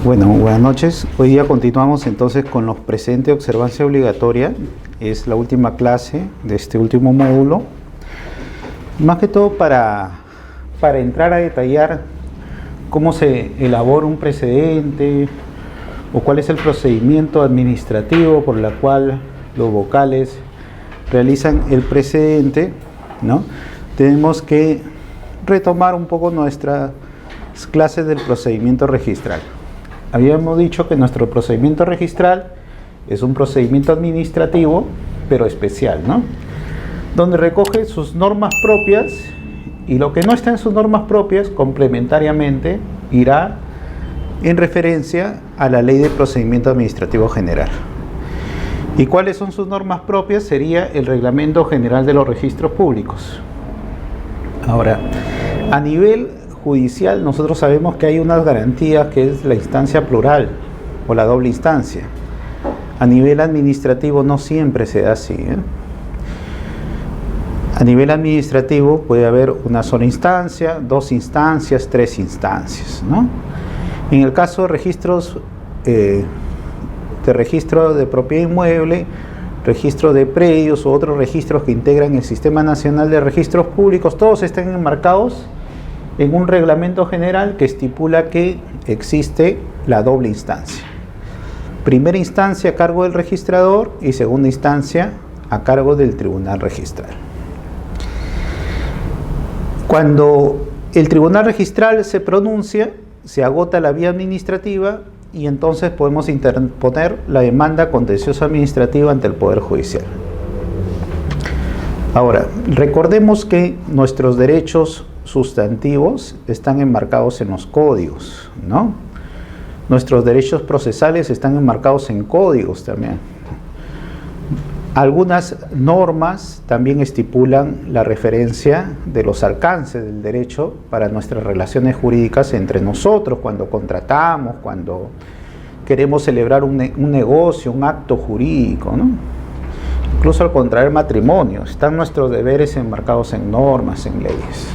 Bueno, buenas noches. Hoy día continuamos entonces con los presentes de observancia obligatoria. Es la última clase de este último módulo. Más que todo para entrar a detallar cómo se elabora un precedente o cuál es el procedimiento administrativo por el cual los vocales realizan el precedente, ¿no? Tenemos que retomar un poco nuestras clases del procedimiento registral. Habíamos dicho que nuestro procedimiento registral es un procedimiento administrativo, pero especial, ¿no? Donde recoge sus normas propias y lo que no está en sus normas propias, complementariamente, irá en referencia a la Ley de Procedimiento Administrativo General. ¿Y cuáles son sus normas propias? Sería el Reglamento General de los Registros Públicos. Ahora, a nivel judicial, nosotros sabemos que hay unas garantías que es la instancia plural o la doble instancia. A nivel administrativo no siempre se da así, ¿eh? A nivel administrativo puede haber una sola instancia, dos instancias, tres instancias, ¿no? En el caso de registros de registro de propiedad inmueble, registro de predios u otros registros que integran el Sistema Nacional de Registros Públicos, todos están enmarcados en un reglamento general que estipula que existe la doble instancia. Primera instancia a cargo del registrador y segunda instancia a cargo del tribunal registral. Cuando el tribunal registral se pronuncia, se agota la vía administrativa y entonces podemos interponer la demanda contenciosa administrativa ante el Poder Judicial. Ahora, recordemos que nuestros derechos sustantivos están enmarcados en los códigos, ¿no? Nuestros derechos procesales están enmarcados en códigos también. Algunas normas también estipulan la referencia de los alcances del derecho para nuestras relaciones jurídicas entre nosotros, cuando contratamos, cuando queremos celebrar un negocio, un acto jurídico, ¿no? Incluso al contraer matrimonio, están nuestros deberes enmarcados en normas, en leyes.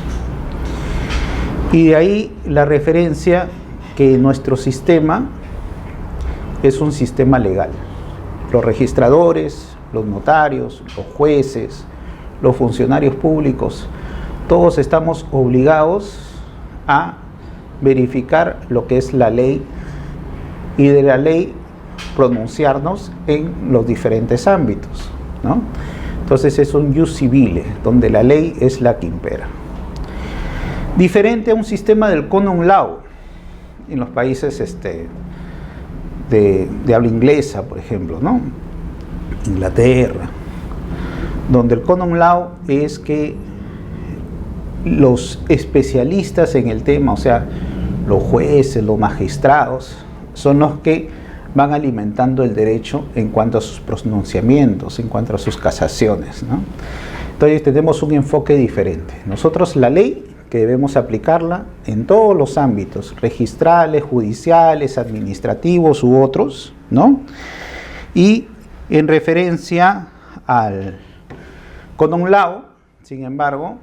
Y de ahí la referencia que nuestro sistema es un sistema legal. Los registradores, los notarios, los jueces, los funcionarios públicos, todos estamos obligados a verificar lo que es la ley y de la ley pronunciarnos en los diferentes ámbitos, ¿no? Entonces es un ius civile, donde la ley es la que impera. Diferente a un sistema del common law en los países de habla inglesa, por ejemplo, ¿no? Inglaterra, donde el common law es que los especialistas en el tema, o sea, los jueces, los magistrados, son los que van alimentando el derecho en cuanto a sus pronunciamientos, en cuanto a sus casaciones, ¿no? Entonces tenemos un enfoque diferente. Nosotros la ley que debemos aplicarla en todos los ámbitos, registrales, judiciales, administrativos u otros, ¿no? Y en referencia al common law, sin embargo,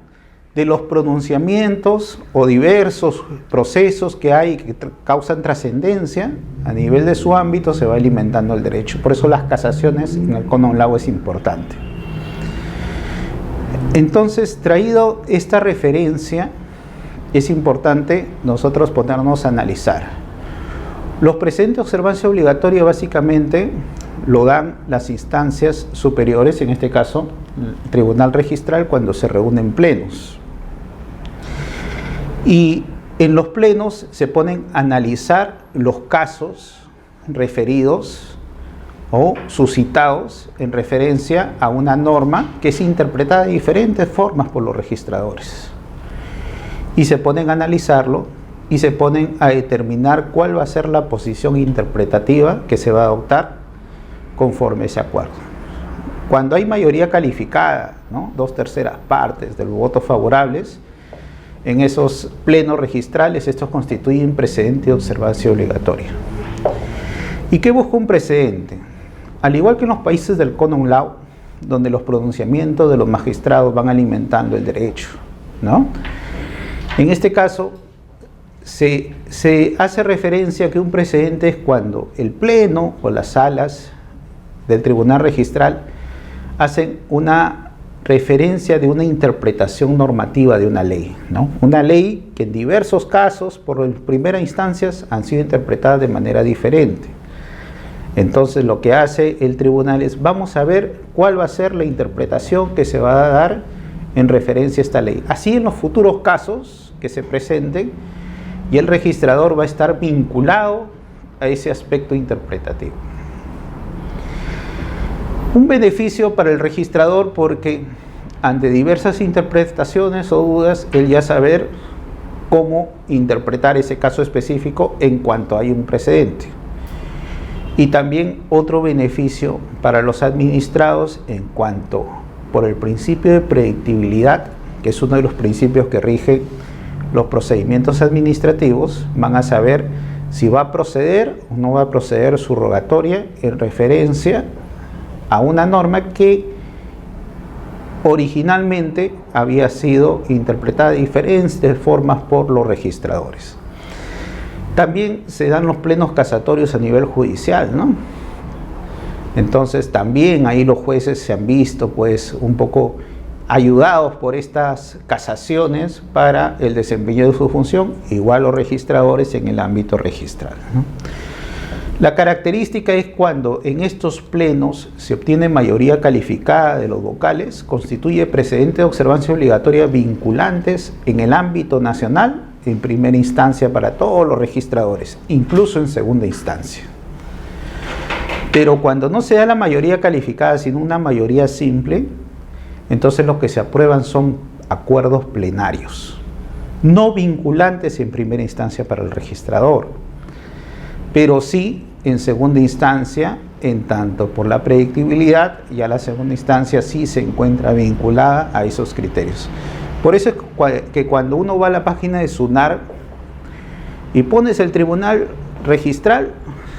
de los pronunciamientos o diversos procesos que hay que causan trascendencia, a nivel de su ámbito se va alimentando el derecho. Por eso las casaciones en el common law es importante. Entonces, traído esta referencia, es importante nosotros ponernos a analizar. Los presentes de observancia obligatoria básicamente lo dan las instancias superiores, en este caso el Tribunal Registral, cuando se reúnen plenos. Y en los plenos se ponen a analizar los casos referidos o suscitados en referencia a una norma que es interpretada de diferentes formas por los registradores. Y se ponen a analizarlo y se ponen a determinar cuál va a ser la posición interpretativa que se va a adoptar conforme ese acuerdo. Cuando hay mayoría calificada, ¿no? 2/3 partes de los votos favorables, en esos plenos registrales, estos constituyen precedente de observancia obligatoria. ¿Y qué busca un precedente? Al igual que en los países del common law, donde los pronunciamientos de los magistrados van alimentando el derecho, ¿no? En este caso, se hace referencia a que un precedente es cuando el pleno o las salas del tribunal registral hacen una referencia de una interpretación normativa de una ley, ¿no? Una ley que en diversos casos, por primera instancia, han sido interpretadas de manera diferente. Entonces lo que hace el tribunal es, vamos a ver cuál va a ser la interpretación que se va a dar en referencia a esta ley. Así en los futuros casos que se presenten, y el registrador va a estar vinculado a ese aspecto interpretativo. Un beneficio para el registrador porque ante diversas interpretaciones o dudas, él ya saber cómo interpretar ese caso específico en cuanto hay un precedente. Y también otro beneficio para los administrados en cuanto por el principio de predictibilidad, que es uno de los principios que rigen los procedimientos administrativos, van a saber si va a proceder o no va a proceder su rogatoria en referencia a una norma que originalmente había sido interpretada de diferentes formas por los registradores. También se dan los plenos casatorios a nivel judicial, ¿no? Entonces también ahí los jueces se han visto pues un poco ayudados por estas casaciones para el desempeño de su función, igual los registradores en el ámbito registral, ¿no? La característica es cuando en estos plenos se obtiene mayoría calificada de los vocales, constituye precedente de observancia obligatoria vinculantes en el ámbito nacional en primera instancia para todos los registradores, incluso en segunda instancia. Pero cuando no se da la mayoría calificada, sino una mayoría simple, entonces lo que se aprueban son acuerdos plenarios, no vinculantes en primera instancia para el registrador, pero sí en segunda instancia, en tanto por la predictibilidad, ya la segunda instancia sí se encuentra vinculada a esos criterios. Por eso es que cuando uno va a la página de SUNAR y pones el tribunal registral,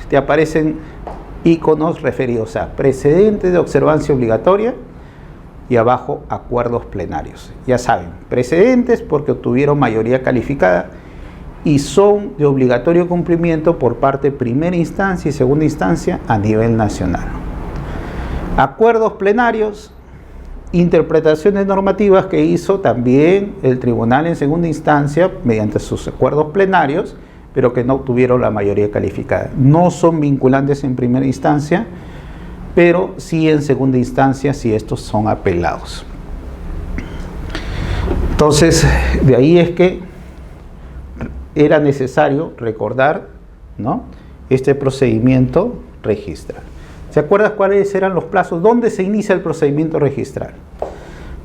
te aparecen iconos referidos a precedentes de observancia obligatoria y abajo acuerdos plenarios. Ya saben, precedentes porque obtuvieron mayoría calificada y son de obligatorio cumplimiento por parte de primera instancia y segunda instancia a nivel nacional. Acuerdos plenarios, interpretaciones normativas que hizo también el tribunal en segunda instancia mediante sus acuerdos plenarios, pero que no obtuvieron la mayoría calificada. No son vinculantes en primera instancia, pero sí en segunda instancia si estos son apelados. Entonces, de ahí es que era necesario recordar, ¿no?, este procedimiento registral. ¿Se acuerdan cuáles eran los plazos? ¿Dónde se inicia el procedimiento registral?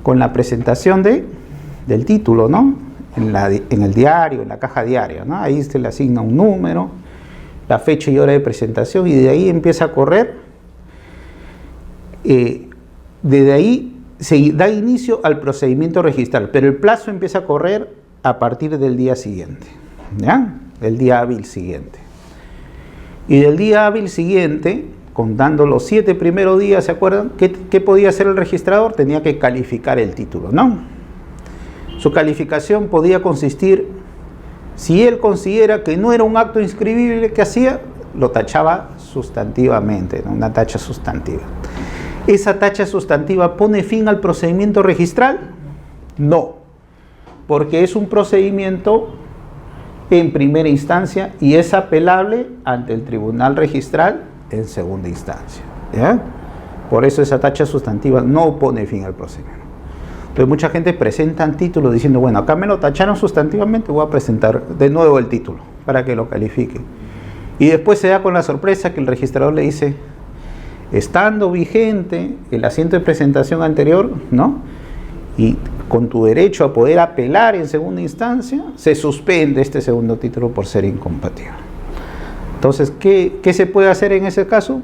Con la presentación del título, ¿no?, en el diario, en la caja diaria, ¿no? Ahí se le asigna un número, la fecha y hora de presentación, y de ahí empieza a correr. Desde ahí se da inicio al procedimiento registral, pero el plazo empieza a correr a partir del día siguiente, ¿ya? El día hábil siguiente. Y del día hábil siguiente, contando los 7 primeros días, ¿se acuerdan? ¿Qué podía hacer el registrador? Tenía que calificar el título, ¿no? Su calificación podía consistir, si él considera que no era un acto inscribible que hacía, lo tachaba sustantivamente, ¿no?, una tacha sustantiva. ¿Esa tacha sustantiva pone fin al procedimiento registral? No, porque es un procedimiento en primera instancia y es apelable ante el tribunal registral en segunda instancia, ¿ya? Por eso esa tacha sustantiva no pone fin al procedimiento. Entonces mucha gente presenta el título diciendo, bueno, acá me lo tacharon sustantivamente, voy a presentar de nuevo el título para que lo califique. Y después se da con la sorpresa que el registrador le dice, estando vigente el asiento de presentación anterior, ¿no?, y con tu derecho a poder apelar en segunda instancia, se suspende este segundo título por ser incompatible. Entonces, ¿qué se puede hacer en ese caso?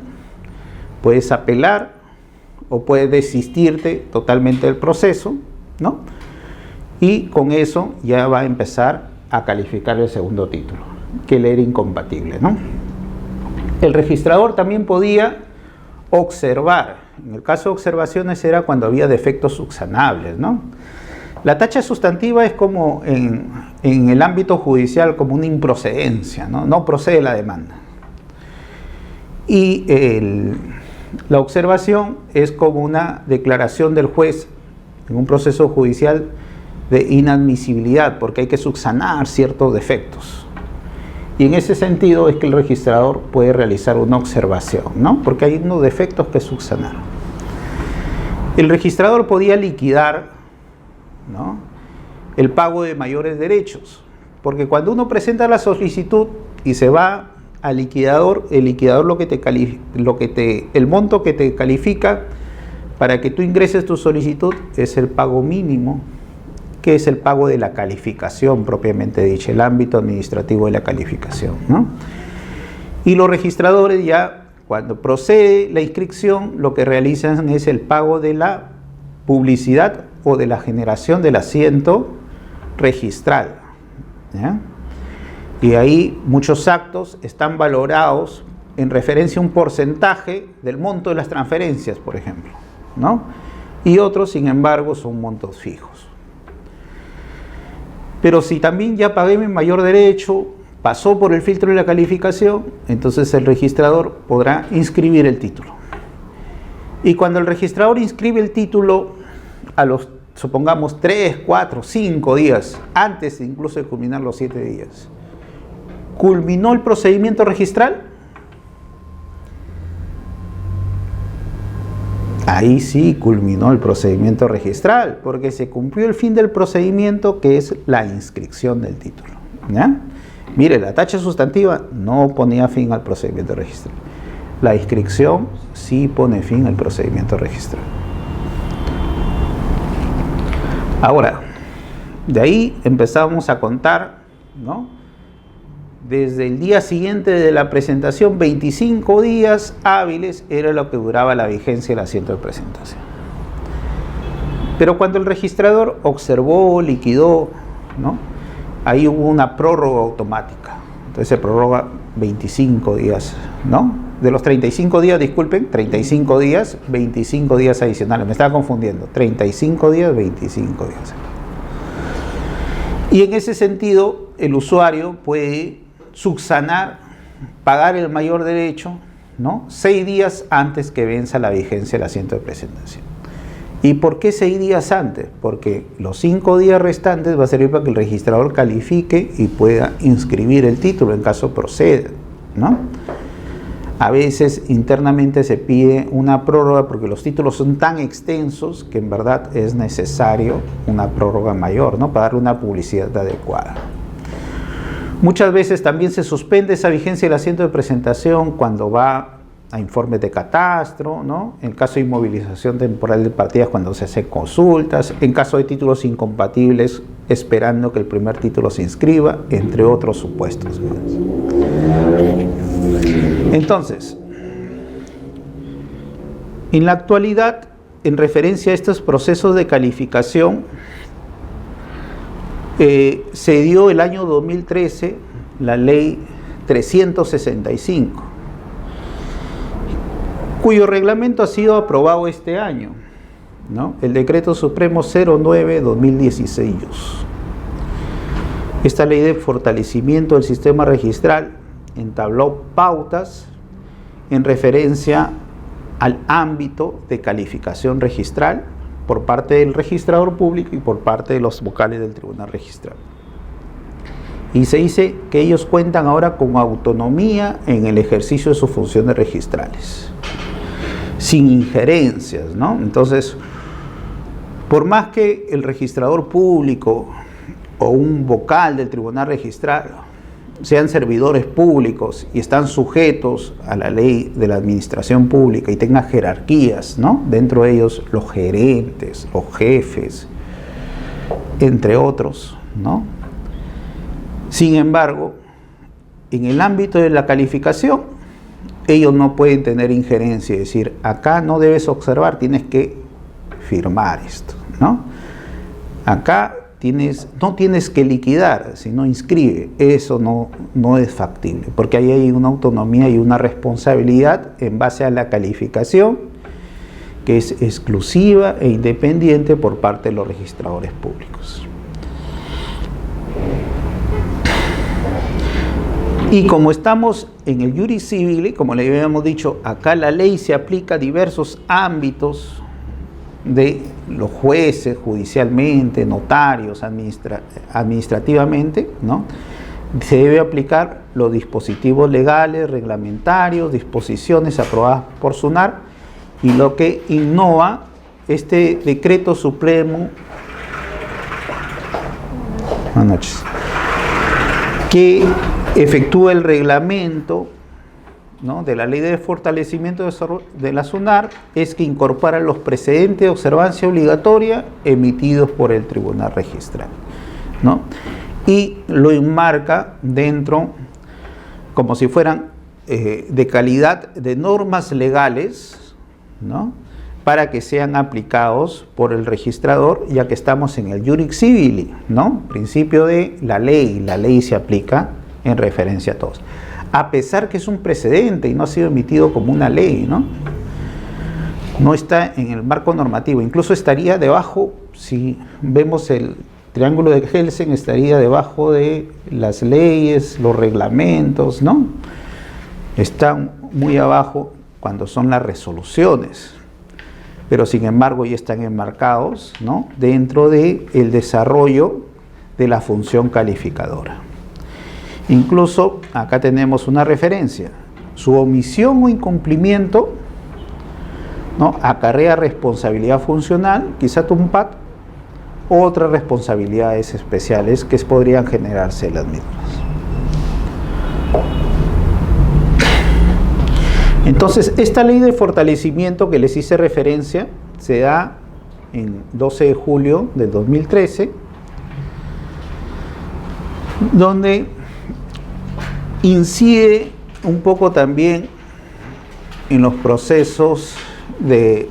Puedes apelar o puedes desistirte totalmente del proceso, ¿no?, y con eso ya va a empezar a calificar el segundo título, que le era incompatible, ¿no? El registrador también podía observar. En el caso de observaciones era cuando había defectos subsanables, ¿no? La tacha sustantiva es como en el ámbito judicial como una improcedencia, ¿no? No procede la demanda. Y la observación es como una declaración del juez en un proceso judicial de inadmisibilidad, porque hay que subsanar ciertos defectos. Y en ese sentido es que el registrador puede realizar una observación, ¿no? Porque hay unos defectos que subsanar. El registrador podía liquidar, ¿no?, el pago de mayores derechos, porque cuando uno presenta la solicitud y se va al liquidador, el liquidador el monto que te califica para que tú ingreses tu solicitud es el pago mínimo, que es el pago de la calificación propiamente dicha, el ámbito administrativo de la calificación, ¿no? Y los registradores ya, cuando procede la inscripción, lo que realizan es el pago de la publicidad o de la generación del asiento registral, ¿ya? Y ahí muchos actos están valorados en referencia a un porcentaje del monto de las transferencias, por ejemplo, ¿no? Y otros, sin embargo, son montos fijos. Pero si también ya pagué mi mayor derecho, pasó por el filtro de la calificación, entonces el registrador podrá inscribir el título. Y cuando el registrador inscribe el título, a los, supongamos, 3, 4, 5 días, antes incluso de culminar los 7 días, ¿culminó el procedimiento registral? Ahí sí culminó el procedimiento registral, porque se cumplió el fin del procedimiento, que es la inscripción del título, ¿ya? Mire, la tacha sustantiva no ponía fin al procedimiento registral. La inscripción sí pone fin al procedimiento registral. Ahora, de ahí empezamos a contar, ¿no?, desde el día siguiente de la presentación, 25 días hábiles era lo que duraba la vigencia del asiento de presentación. Pero cuando el registrador observó, liquidó, ¿no?, ahí hubo una prórroga automática. Entonces se prorroga 25 días, ¿no? De los 35 días, disculpen, 35 días, 25 días adicionales. Me estaba confundiendo. 35 días, 25 días. Y en ese sentido, el usuario puede subsanar, pagar el mayor derecho, ¿no?, 6 días antes que venza la vigencia del asiento de presentación. ¿Y por qué 6 días antes? Porque los 5 días restantes va a servir para que el registrador califique y pueda inscribir el título en caso proceda, ¿no? A veces internamente se pide una prórroga porque los títulos son tan extensos que en verdad es necesario una prórroga mayor, ¿no?, para darle una publicidad adecuada. Muchas veces también se suspende esa vigencia del asiento de presentación cuando va a informes de catastro, ¿no?, en caso de inmovilización temporal de partidas, cuando se hacen consultas, en caso de títulos incompatibles, esperando que el primer título se inscriba, entre otros supuestos. Entonces, en la actualidad, en referencia a estos procesos de calificación, se dio el año 2013 la ley 365, cuyo reglamento ha sido aprobado este año, ¿no?, el Decreto Supremo 09/2016. Esta ley de fortalecimiento del sistema registral entabló pautas en referencia al ámbito de calificación registral por parte del registrador público y por parte de los vocales del tribunal registral. Y se dice que ellos cuentan ahora con autonomía en el ejercicio de sus funciones registrales, sin injerencias, ¿no? Entonces, por más que el registrador público o un vocal del tribunal registral sean servidores públicos y están sujetos a la ley de la administración pública y tengan jerarquías, ¿no?, dentro de ellos los gerentes, los jefes, entre otros, ¿no? Sin embargo, en el ámbito de la calificación, ellos no pueden tener injerencia y decir, acá no debes observar, tienes que firmar esto, ¿no? Acá no tienes que liquidar, sino inscribe. Eso no es factible, porque ahí hay una autonomía y una responsabilidad en base a la calificación que es exclusiva e independiente por parte de los registradores públicos. Y como estamos en el Iuris Civili, como le habíamos dicho, acá la ley se aplica a diversos ámbitos de los jueces, judicialmente, notarios, administrativamente, ¿no? Se debe aplicar los dispositivos legales, reglamentarios, disposiciones aprobadas por SUNAR, y lo que innova este decreto supremo, buenas noches, que efectúa el reglamento, ¿no?, de la ley de fortalecimiento de la SUNAR, es que incorpora los precedentes de observancia obligatoria emitidos por el Tribunal Registral, ¿no?, y lo enmarca dentro, como si fueran de calidad de normas legales, ¿no?, para que sean aplicados por el registrador, ya que estamos en el Iuris Civili, ¿no?, principio de la ley se aplica en referencia a todos, a pesar que es un precedente y no ha sido emitido como una ley, ¿no? No está en el marco normativo, incluso estaría debajo, si vemos el triángulo de Kelsen, estaría debajo de las leyes, los reglamentos, ¿no? Están muy abajo cuando son las resoluciones, pero sin embargo ya están enmarcados, ¿no?, dentro del desarrollo de la función calificadora. Incluso acá tenemos una referencia: su omisión o incumplimiento, ¿no?, acarrea responsabilidad funcional, quizá TUMPAT, o otras responsabilidades especiales que podrían generarse las mismas. Entonces, esta ley de fortalecimiento que les hice referencia se da en 12 de julio del 2013, donde incide un poco también en los procesos de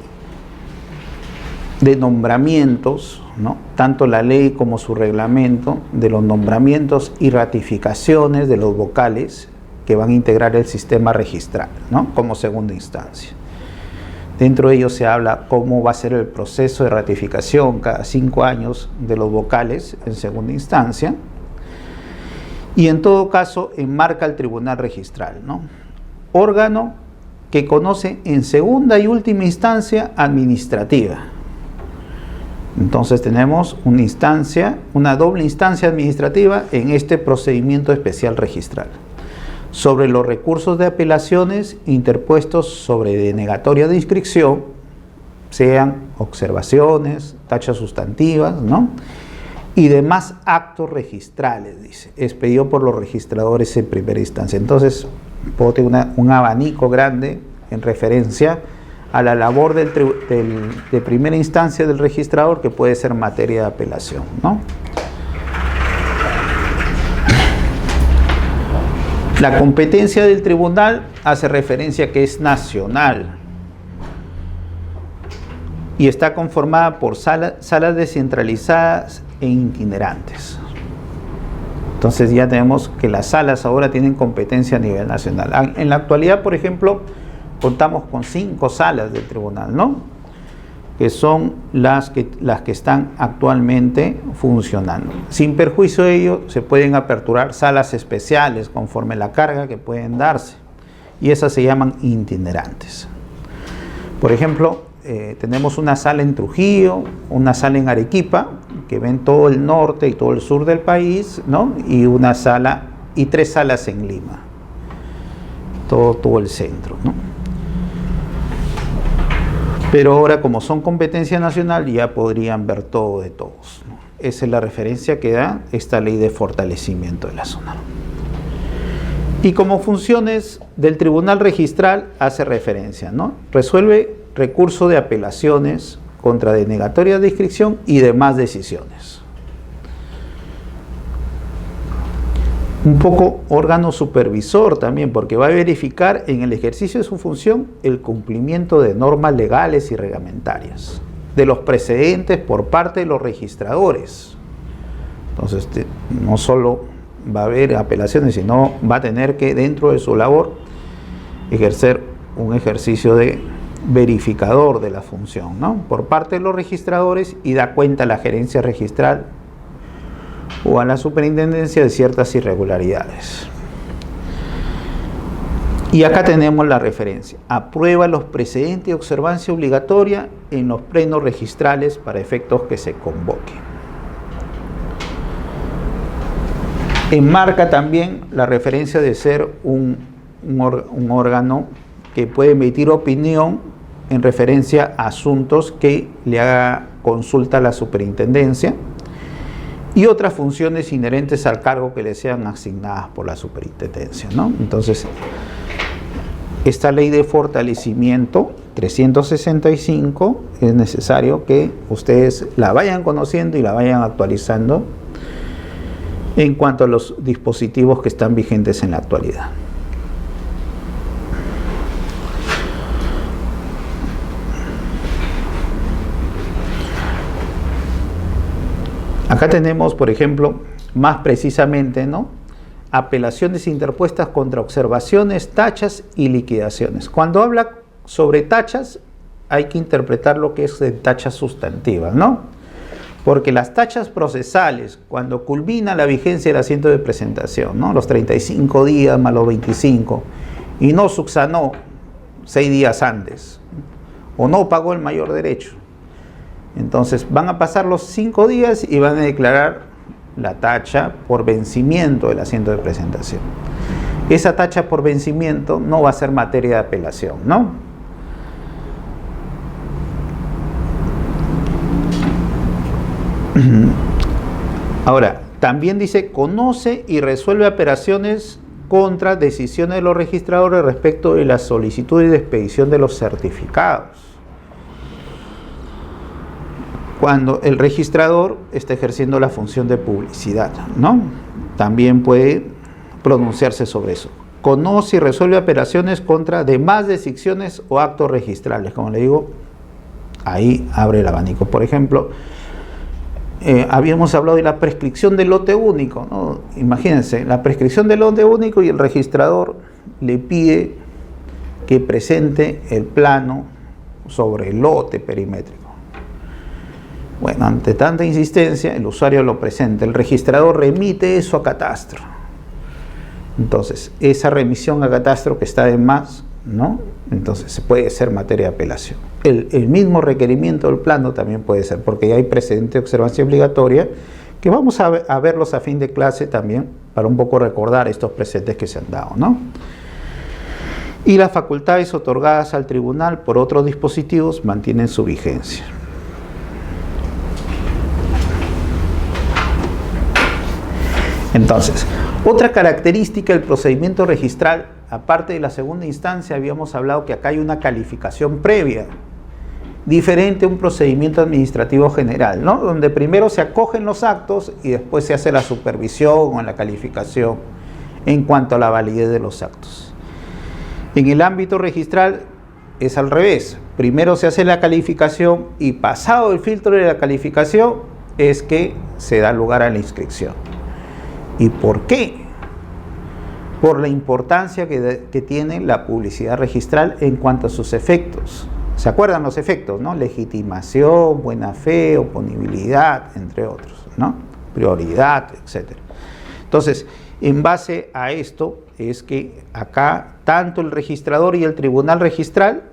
nombramientos, ¿no?, tanto la ley como su reglamento, de los nombramientos y ratificaciones de los vocales que van a integrar el sistema registral, ¿no?, como segunda instancia. Dentro de ello se habla cómo va a ser el proceso de ratificación cada 5 años de los vocales en segunda instancia, y en todo caso enmarca el Tribunal Registral, ¿no?, órgano que conoce en segunda y última instancia administrativa. Entonces tenemos una doble instancia administrativa en este procedimiento especial registral, sobre los recursos de apelaciones interpuestos sobre denegatoria de inscripción, sean observaciones, tachas sustantivas, ¿no?, y demás actos registrales, dice, expedido por los registradores en primera instancia. Entonces, puedo tener un abanico grande en referencia a la labor de primera instancia del registrador, que puede ser materia de apelación, ¿no? La competencia del tribunal hace referencia a que es nacional y está conformada por salas descentralizadas e itinerantes. Entonces ya tenemos que las salas ahora tienen competencia a nivel nacional. En la actualidad, por ejemplo, contamos con 5 salas del tribunal, ¿no?, que son las que están actualmente funcionando. Sin perjuicio de ello, se pueden aperturar salas especiales conforme la carga que pueden darse, y esas se llaman itinerantes. Por ejemplo, tenemos una sala en Trujillo, una sala en Arequipa, que ven todo el norte y todo el sur del país, ¿no?, y 3 salas en Lima, todo el centro, ¿no? Pero ahora, como son competencia nacional, ya podrían ver todo de todos, ¿no? Esa es la referencia que da esta ley de fortalecimiento de la zona. Y como funciones del Tribunal Registral hace referencia, ¿no?, resuelve recurso de apelaciones contra denegatorias de inscripción y demás decisiones. Un poco órgano supervisor también, porque va a verificar en el ejercicio de su función el cumplimiento de normas legales y reglamentarias, de los precedentes por parte de los registradores. Entonces, no solo va a haber apelaciones, sino va a tener que, dentro de su labor, ejercer un ejercicio de verificador de la función, ¿no? Por parte de los registradores, y da cuenta a la gerencia registral o a la superintendencia de ciertas irregularidades. Y acá tenemos la referencia: aprueba los precedentes de observancia obligatoria en los plenos registrales para efectos que se convoquen. Enmarca también la referencia de ser un órgano que puede emitir opinión en referencia a asuntos que le haga consulta a la superintendencia y otras funciones inherentes al cargo que le sean asignadas por la superintendencia, ¿no? Entonces, esta ley de fortalecimiento 365 es necesario que ustedes la vayan conociendo y la vayan actualizando en cuanto a los dispositivos que están vigentes en la actualidad. Acá tenemos, por ejemplo, más precisamente, ¿no?, apelaciones interpuestas contra observaciones, tachas y liquidaciones. Cuando habla sobre tachas, hay que interpretar lo que es de tachas sustantivas, ¿no? Porque las tachas procesales, cuando culmina la vigencia del asiento de presentación, ¿no?, los 35 días más los 25, y no subsanó 6 días antes, o no pagó el mayor derecho, entonces van a pasar los 5 días y van a declarar la tacha por vencimiento del asiento de presentación. Esa tacha por vencimiento no va a ser materia de apelación, ¿no? Ahora, también dice: conoce y resuelve apelaciones contra decisiones de los registradores respecto de la solicitud y de expedición de los certificados. Cuando el registrador está ejerciendo la función de publicidad, ¿no?, también puede pronunciarse sobre eso. Conoce y resuelve apelaciones contra demás decisiones o actos registrales. Como le digo, ahí abre el abanico. Por ejemplo, habíamos hablado de la prescripción del lote único, ¿no? Imagínense, la prescripción del lote único, y el registrador le pide que presente el plano sobre el lote perimétrico. Bueno, ante tanta insistencia, el usuario lo presenta, el registrador remite eso a Catastro. Entonces, esa remisión a Catastro que está de más, ¿no?, entonces se puede ser materia de apelación. El mismo requerimiento del plano también puede ser, porque ya hay precedente de observancia obligatoria, que vamos a verlos a fin de clase también, para un poco recordar estos precedentes que se han dado, ¿no? Y las facultades otorgadas al tribunal por otros dispositivos mantienen su vigencia. Entonces, otra característica del procedimiento registral, aparte de la segunda instancia, habíamos hablado que acá hay una calificación previa, diferente a un procedimiento administrativo general, ¿no?, donde primero se acogen los actos y después se hace la supervisión o la calificación en cuanto a la validez de los actos. En el ámbito registral es al revés: primero se hace la calificación y, pasado el filtro de la calificación, es que se da lugar a la inscripción. ¿Y por qué? Por la importancia que tiene la publicidad registral en cuanto a sus efectos. ¿Se acuerdan los efectos, no? Legitimación, buena fe, oponibilidad, entre otros, ¿no? Prioridad, etc. Entonces, en base a esto es que acá tanto el registrador y el tribunal registral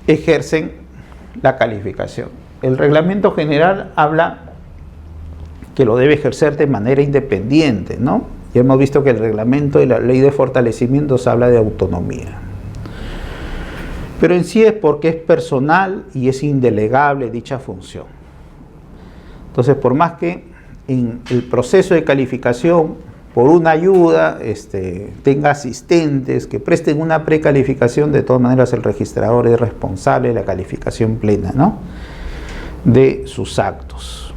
ejercen la calificación. El reglamento general habla que lo debe ejercer de manera independiente, ¿no? Ya hemos visto que el reglamento y la ley de fortalecimientos habla de autonomía. Pero en sí es porque es personal y es indelegable dicha función. Entonces, por más que en el proceso de calificación, por una ayuda, tenga asistentes que presten una precalificación, de todas maneras el registrador es responsable de la calificación plena, ¿no?, de sus actos.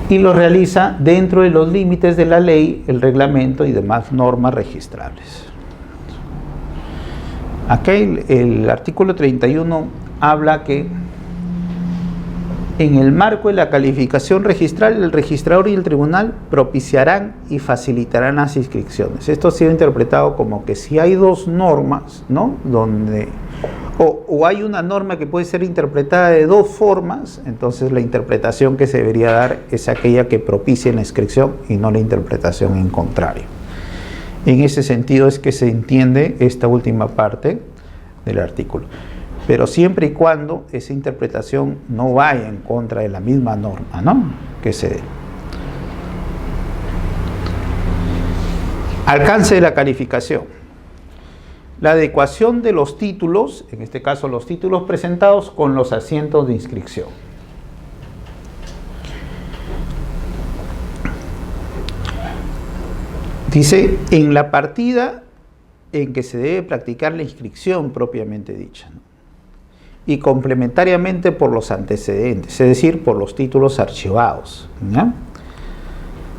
Y lo realiza dentro de los límites de la ley, el reglamento y demás normas registrables. Acá el artículo 31 habla que En el marco de la calificación registral, el registrador y el tribunal propiciarán y facilitarán las inscripciones. Esto ha sido interpretado como que si hay dos normas, ¿no? O hay una norma que puede ser interpretada de dos formas, entonces la interpretación que se debería dar es aquella que propicie la inscripción y no la interpretación en contrario. En ese sentido es que se entiende esta última parte del artículo. Pero siempre y cuando esa interpretación no vaya en contra de la misma norma, ¿no? Que se dé. Alcance de la calificación. La adecuación de los títulos, en este caso los títulos presentados, con los asientos de inscripción. Dice, en la partida en que se debe practicar la inscripción propiamente dicha, ¿no? Y complementariamente por los antecedentes, es decir, por los títulos archivados, ¿no?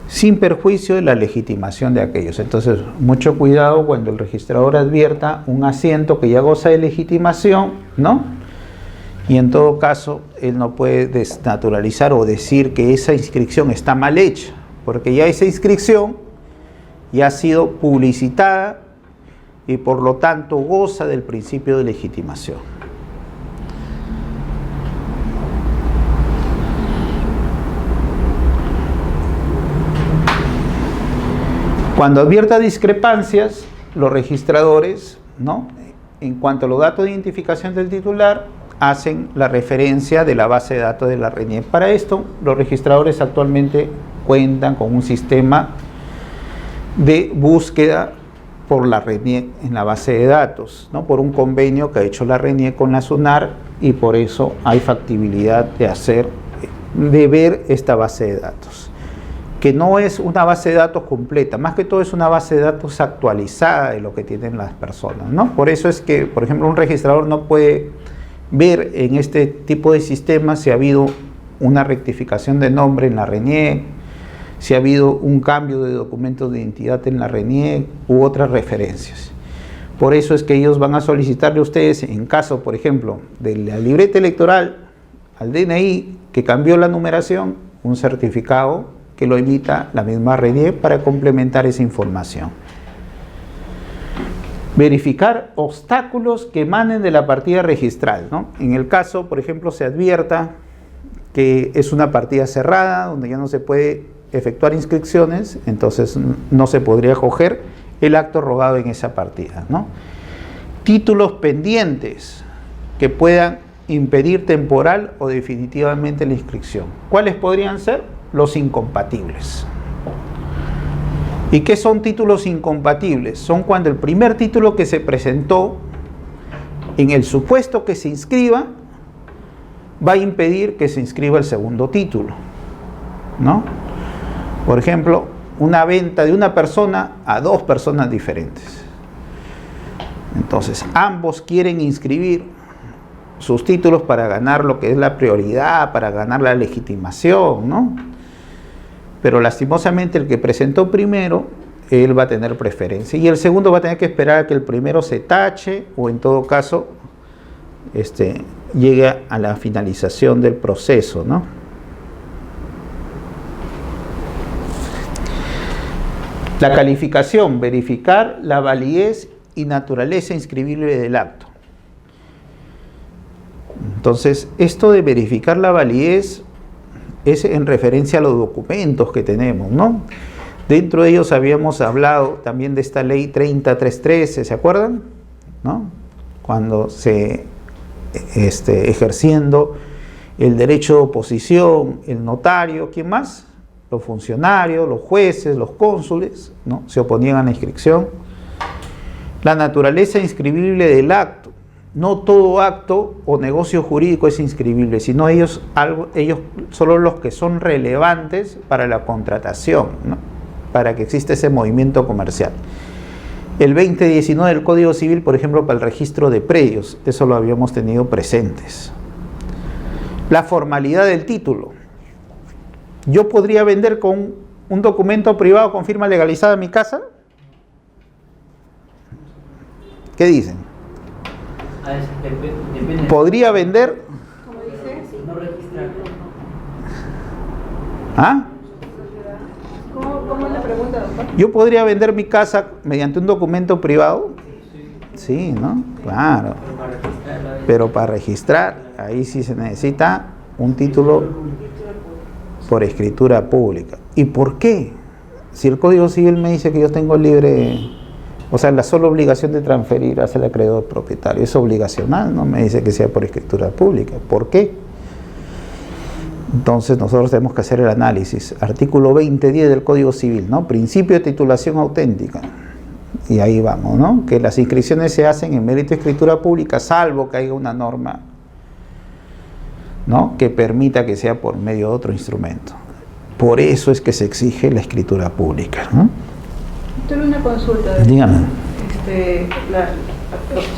Sin perjuicio de la legitimación de aquellos. Entonces, mucho cuidado cuando el registrador advierta un asiento que ya goza de legitimación, ¿no? Y en todo caso, él no puede desnaturalizar o decir que esa inscripción está mal hecha, porque ya esa inscripción ya ha sido publicitada y por lo tanto goza del principio de legitimación. Cuando advierta discrepancias, los registradores, ¿no?, en cuanto a los datos de identificación del titular, hacen la referencia de la base de datos de la RENIEC. Para esto, los registradores actualmente cuentan con un sistema de búsqueda por la RENIEC en la base de datos, ¿no?, por un convenio que ha hecho la RENIEC con la SUNAR, y por eso hay factibilidad de ver esta base de datos, que no es una base de datos completa, más que todo es una base de datos actualizada de lo que tienen las personas, ¿no? Por eso es que, por ejemplo, un registrador no puede ver en este tipo de sistemas si ha habido una rectificación de nombre en la RENIEC, si ha habido un cambio de documentos de identidad en la RENIEC u otras referencias. Por eso es que ellos van a solicitarle a ustedes, en caso, por ejemplo, de la libreta electoral al DNI, que cambió la numeración, un certificado que lo emita la misma RENIEC para complementar esa información. Verificar obstáculos que emanen de la partida registral, ¿no? En el caso, por ejemplo, se advierta que es una partida cerrada, donde ya no se puede efectuar inscripciones, entonces no se podría acoger el acto rogado en esa partida, ¿no? Títulos pendientes que puedan impedir temporal o definitivamente la inscripción. ¿Cuáles podrían ser? Los incompatibles. ¿Y qué son títulos incompatibles? Son cuando el primer título que se presentó, en el supuesto que se inscriba, va a impedir que se inscriba el segundo título, ¿no? Por ejemplo, una venta de una persona a dos personas diferentes. Entonces, ambos quieren inscribir sus títulos para ganar lo que es la prioridad, para ganar la legitimación, ¿no? Pero lastimosamente el que presentó primero, él va a tener preferencia, y el segundo va a tener que esperar a que el primero se tache, o en todo caso llegue a la finalización del proceso, ¿no? La calificación, verificar la validez y naturaleza inscribible del acto. Entonces, esto de verificar la validez es en referencia a los documentos que tenemos, ¿no? Dentro de ellos habíamos hablado también de esta ley 30313, ¿se acuerdan? ¿No? Cuando se ejerciendo el derecho de oposición, el notario, ¿quién más? Los funcionarios, los jueces, los cónsules, ¿no?, se oponían a la inscripción. La naturaleza inscribible del acto. No todo acto o negocio jurídico es inscribible, sino ellos solo los que son relevantes para la contratación, ¿no?, para que exista ese movimiento comercial. El 2019 del Código Civil, por ejemplo, para el registro de predios, eso lo habíamos tenido presentes. La formalidad del título. ¿Yo podría vender con un documento privado con firma legalizada en mi casa? ¿Qué dicen? ¿Podría vender? No registrar. ¿Ah? ¿Cómo le pregunta, doctor? ¿Yo podría vender mi casa mediante un documento privado? Sí, ¿no? Claro. Pero para registrar, ahí sí se necesita un título por escritura pública. ¿Y por qué? Si el Código Civil me dice que yo tengo libre, o sea, la sola obligación de transferir hacia el acreedor propietario es obligacional, no me dice que sea por escritura pública. ¿Por qué? Entonces nosotros tenemos que hacer el análisis. Artículo 20.10 del Código Civil, ¿no? Principio de titulación auténtica. Y ahí vamos, ¿no? Que las inscripciones se hacen en mérito de escritura pública, salvo que haya una norma, ¿no?, que permita que sea por medio de otro instrumento. Por eso es que se exige la escritura pública, ¿no? Tengo una consulta. Dígame. O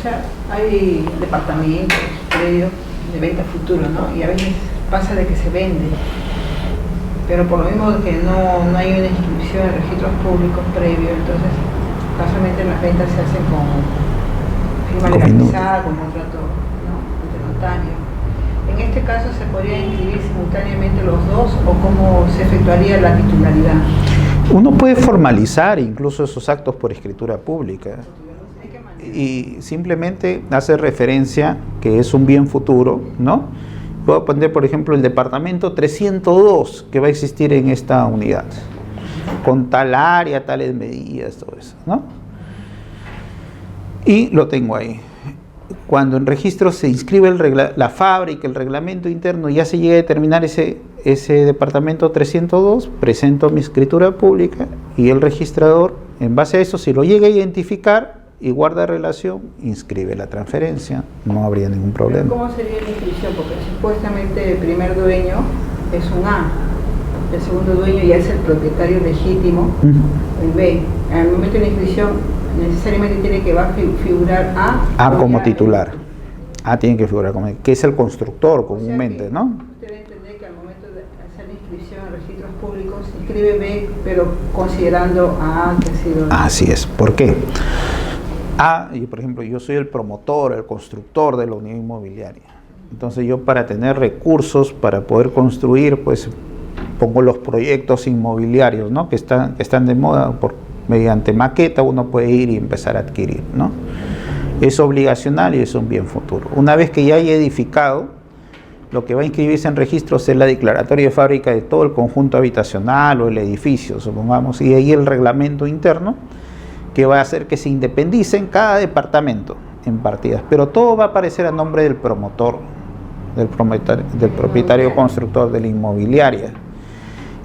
sea, hay departamentos, predios de venta futuro, ¿no? Y a veces pasa de que se vende, pero por lo mismo que no hay una inscripción en registros públicos previo, entonces casualmente las ventas se hacen con firma legalizada, con contrato, ¿no?, entre notarios. En este caso, ¿se podría inscribir simultáneamente los dos o cómo se efectuaría la titularidad? Uno puede formalizar incluso esos actos por escritura pública y simplemente hace referencia que es un bien futuro, ¿no? Puedo poner, por ejemplo, el departamento 302 que va a existir en esta unidad, con tal área, tales medidas, todo eso, ¿no? Y lo tengo ahí. Cuando en registro se inscribe la fábrica, el reglamento interno, ya se llega a determinar ese departamento 302, presento mi escritura pública y el registrador, en base a eso, si lo llega a identificar y guarda relación, inscribe la transferencia, no habría ningún problema. ¿Cómo sería la inscripción? Porque supuestamente el primer dueño es un A, el segundo dueño ya es el propietario legítimo, el B. Al momento de la inscripción necesariamente tiene que figurar A como titular. A tiene que figurar como, que es el constructor comúnmente, ¿no? Usted debe entender que al momento de hacer la inscripción en registros públicos se inscribe B, pero considerando a A que ha sido... Así es. ¿Por qué? Y por ejemplo, yo soy el promotor, el constructor de la unidad inmobiliaria. Entonces yo, para tener recursos para poder construir, pues pongo los proyectos inmobiliarios, ¿no?, que están de moda. Mediante maqueta uno puede ir y empezar a adquirir, ¿no? Es obligacional y es un bien futuro. Una vez que ya haya edificado, lo que va a inscribirse en registros es la declaratoria de fábrica de todo el conjunto habitacional o el edificio, supongamos, y ahí el reglamento interno que va a hacer que se independicen cada departamento en partidas, pero todo va a aparecer a nombre del promotor, del propietario constructor de la inmobiliaria.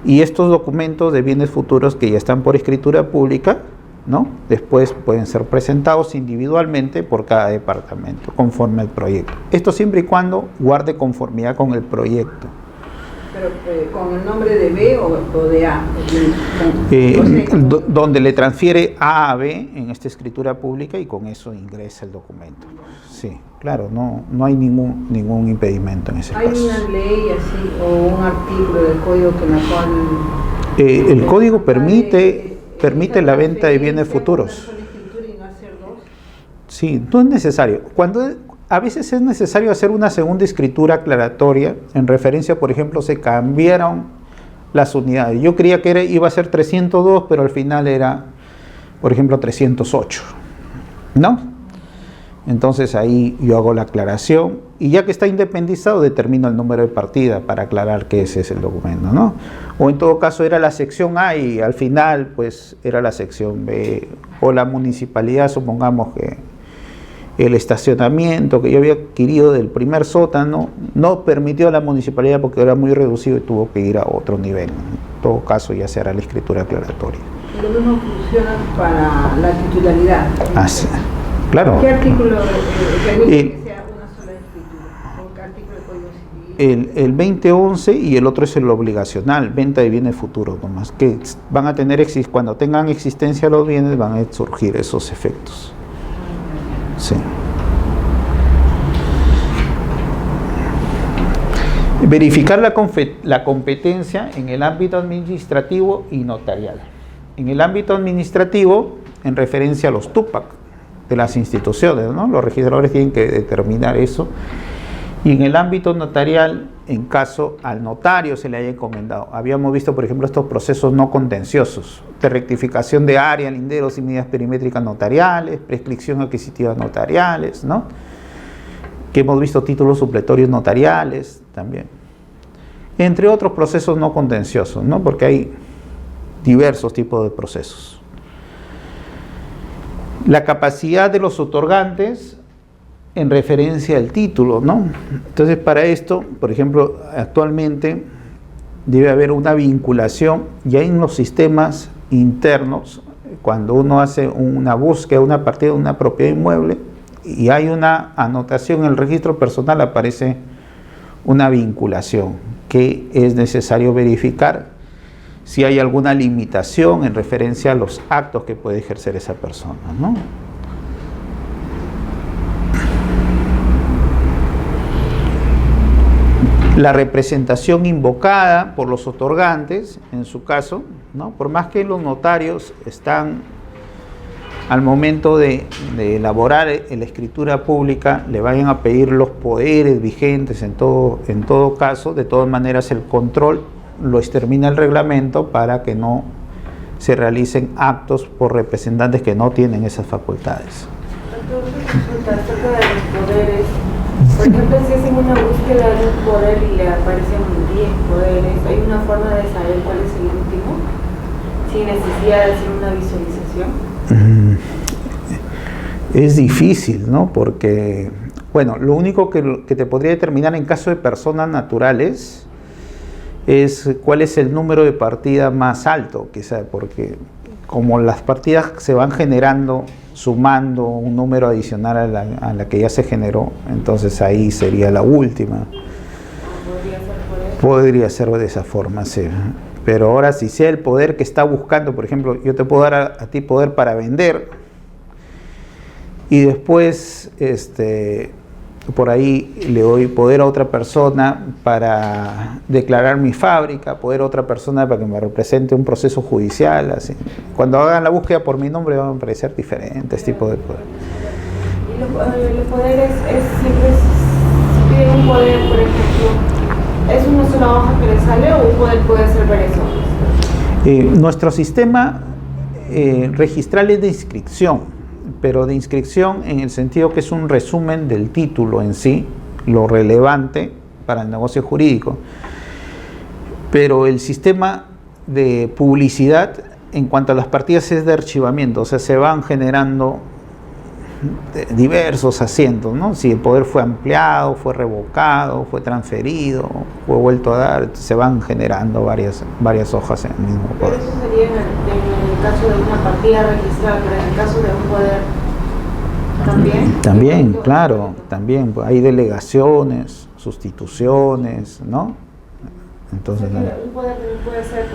Y estos documentos de bienes futuros que ya están por escritura pública, ¿no?, después pueden ser presentados individualmente por cada departamento, conforme al proyecto. Esto siempre y cuando guarde conformidad con el proyecto. Pero con el nombre de B o de A. Donde le transfiere A a B en esta escritura pública y con eso ingresa el documento. Sí, claro, no hay ningún impedimento en ese caso. ¿Hay una ley así o un artículo del código que en la cual... el código permite la venta de bienes futuros. Sí, no es necesario. A veces es necesario hacer una segunda escritura aclaratoria en referencia, por ejemplo, se cambiaron las unidades. Yo creía que iba a ser 302, pero al final era, por ejemplo, 308, ¿no? Entonces ahí yo hago la aclaración y ya que está independizado determino el número de partida para aclarar que ese es el documento, ¿no? O en todo caso era la sección A y al final pues era la sección B, o la municipalidad, supongamos que el estacionamiento que yo había adquirido del primer sótano no permitió a la municipalidad porque era muy reducido y tuvo que ir a otro nivel. En todo caso ya se hará la escritura aclaratoria. Lo mismo funciona para la titularidad. Sí. Claro. ¿Qué artículo permite que sea una sola escritura? ¿Qué artículo del Código Civil? El 2011 y el otro es el obligacional, venta de bienes futuros nomás, que van a tener, cuando tengan existencia los bienes van a surgir esos efectos. Sí. Verificar la competencia en el ámbito administrativo y notarial. En el ámbito administrativo, en referencia a los TUPAC de las instituciones, ¿no? Los registradores tienen que determinar eso. Y en el ámbito notarial, en caso al notario se le haya encomendado. Habíamos visto, por ejemplo, estos procesos no contenciosos, de rectificación de área, linderos y medidas perimétricas notariales, prescripción adquisitiva notariales, ¿no? Que hemos visto títulos supletorios notariales también. Entre otros procesos no contenciosos, ¿no? Porque hay diversos tipos de procesos. La capacidad de los otorgantes en referencia al título, ¿no? Entonces, para esto, por ejemplo, actualmente debe haber una vinculación ya en los sistemas internos, cuando uno hace una búsqueda, una partida de una propiedad inmueble y hay una anotación en el registro personal, aparece una vinculación que es necesario verificar si hay alguna limitación en referencia a los actos que puede ejercer esa persona, ¿no? La representación invocada por los otorgantes, en su caso, ¿no? Por más que los notarios están al momento de elaborar la escritura pública, le vayan a pedir los poderes vigentes en todo caso, de todas maneras el control lo extermina el reglamento para que no se realicen actos por representantes que no tienen esas facultades. Consulta acerca de los poderes. Por ejemplo, si hacen una búsqueda de un poder y le aparecen 10 poderes, ¿hay una forma de saber cuál es el último? Sin necesidad de hacer una visualización. Es difícil, ¿no? Porque, bueno, lo único que te podría determinar en caso de personas naturales es cuál es el número de partida más alto, quizá, porque como las partidas se van generando sumando un número adicional a la que ya se generó, entonces ahí sería la última. Podría ser de esa forma, sí. Pero ahora, si sea el poder que está buscando, por ejemplo, yo te puedo dar a ti poder para vender y después por ahí le doy poder a otra persona para declarar mi fábrica, poder a otra persona para que me represente un proceso judicial, así. Cuando hagan la búsqueda por mi nombre van a aparecer diferentes tipos de poder. Y los poderes siempre, si piden un poder, por ejemplo, ¿es una sola hoja que le sale o un poder puede ser varias hojas? Nuestro sistema registral es de inscripción, pero de inscripción en el sentido que es un resumen del título en sí, lo relevante para el negocio jurídico. Pero el sistema de publicidad en cuanto a las partidas es de archivamiento, o sea, se van generando diversos asientos, ¿no? Si el poder fue ampliado, fue revocado, fue transferido, fue vuelto a dar, se van generando varias hojas en el mismo poder. Pero eso sería en el caso de una partida registrada, pero en el caso de un poder también. También, claro, también hay delegaciones, sustituciones, ¿no? Entonces, o sea, un poder puede ser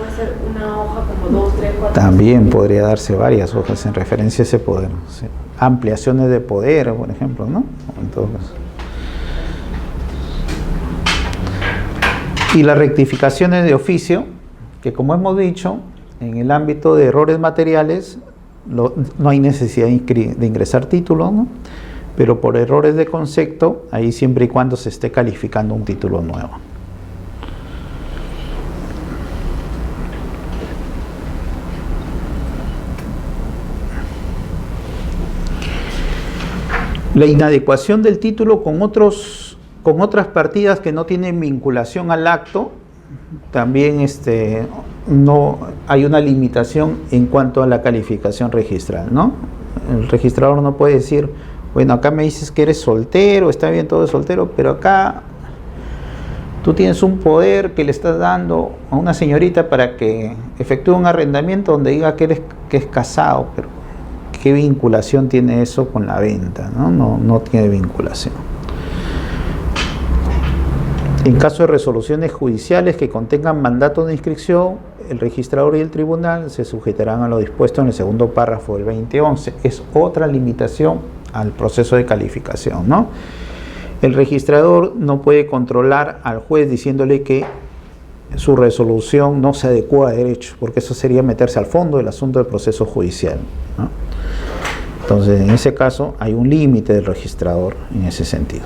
una hoja como 2, 3, 4. También podría darse varias hojas en referencia a ese poder, sí. Ampliaciones de poder, por ejemplo, ¿no? En todo caso. Y las rectificaciones de oficio, que como hemos dicho, en el ámbito de errores materiales no hay necesidad de ingresar título, ¿no? Pero por errores de concepto, ahí siempre y cuando se esté calificando un título nuevo. La inadecuación del título con otras partidas que no tienen vinculación al acto, también no hay una limitación en cuanto a la calificación registral, ¿no? El registrador no puede decir, bueno, acá me dices que eres soltero, está bien todo es soltero, pero acá tú tienes un poder que le estás dando a una señorita para que efectúe un arrendamiento donde diga que es casado, pero ¿qué vinculación tiene eso con la venta? No tiene vinculación. En caso de resoluciones judiciales que contengan mandatos de inscripción, el registrador y el tribunal se sujetarán a lo dispuesto en el segundo párrafo del 2011. Es otra limitación al proceso de calificación, ¿no? El registrador no puede controlar al juez diciéndole que su resolución no se adecua a derecho, porque eso sería meterse al fondo del asunto del proceso judicial, ¿no? Entonces, en ese caso, hay un límite del registrador en ese sentido.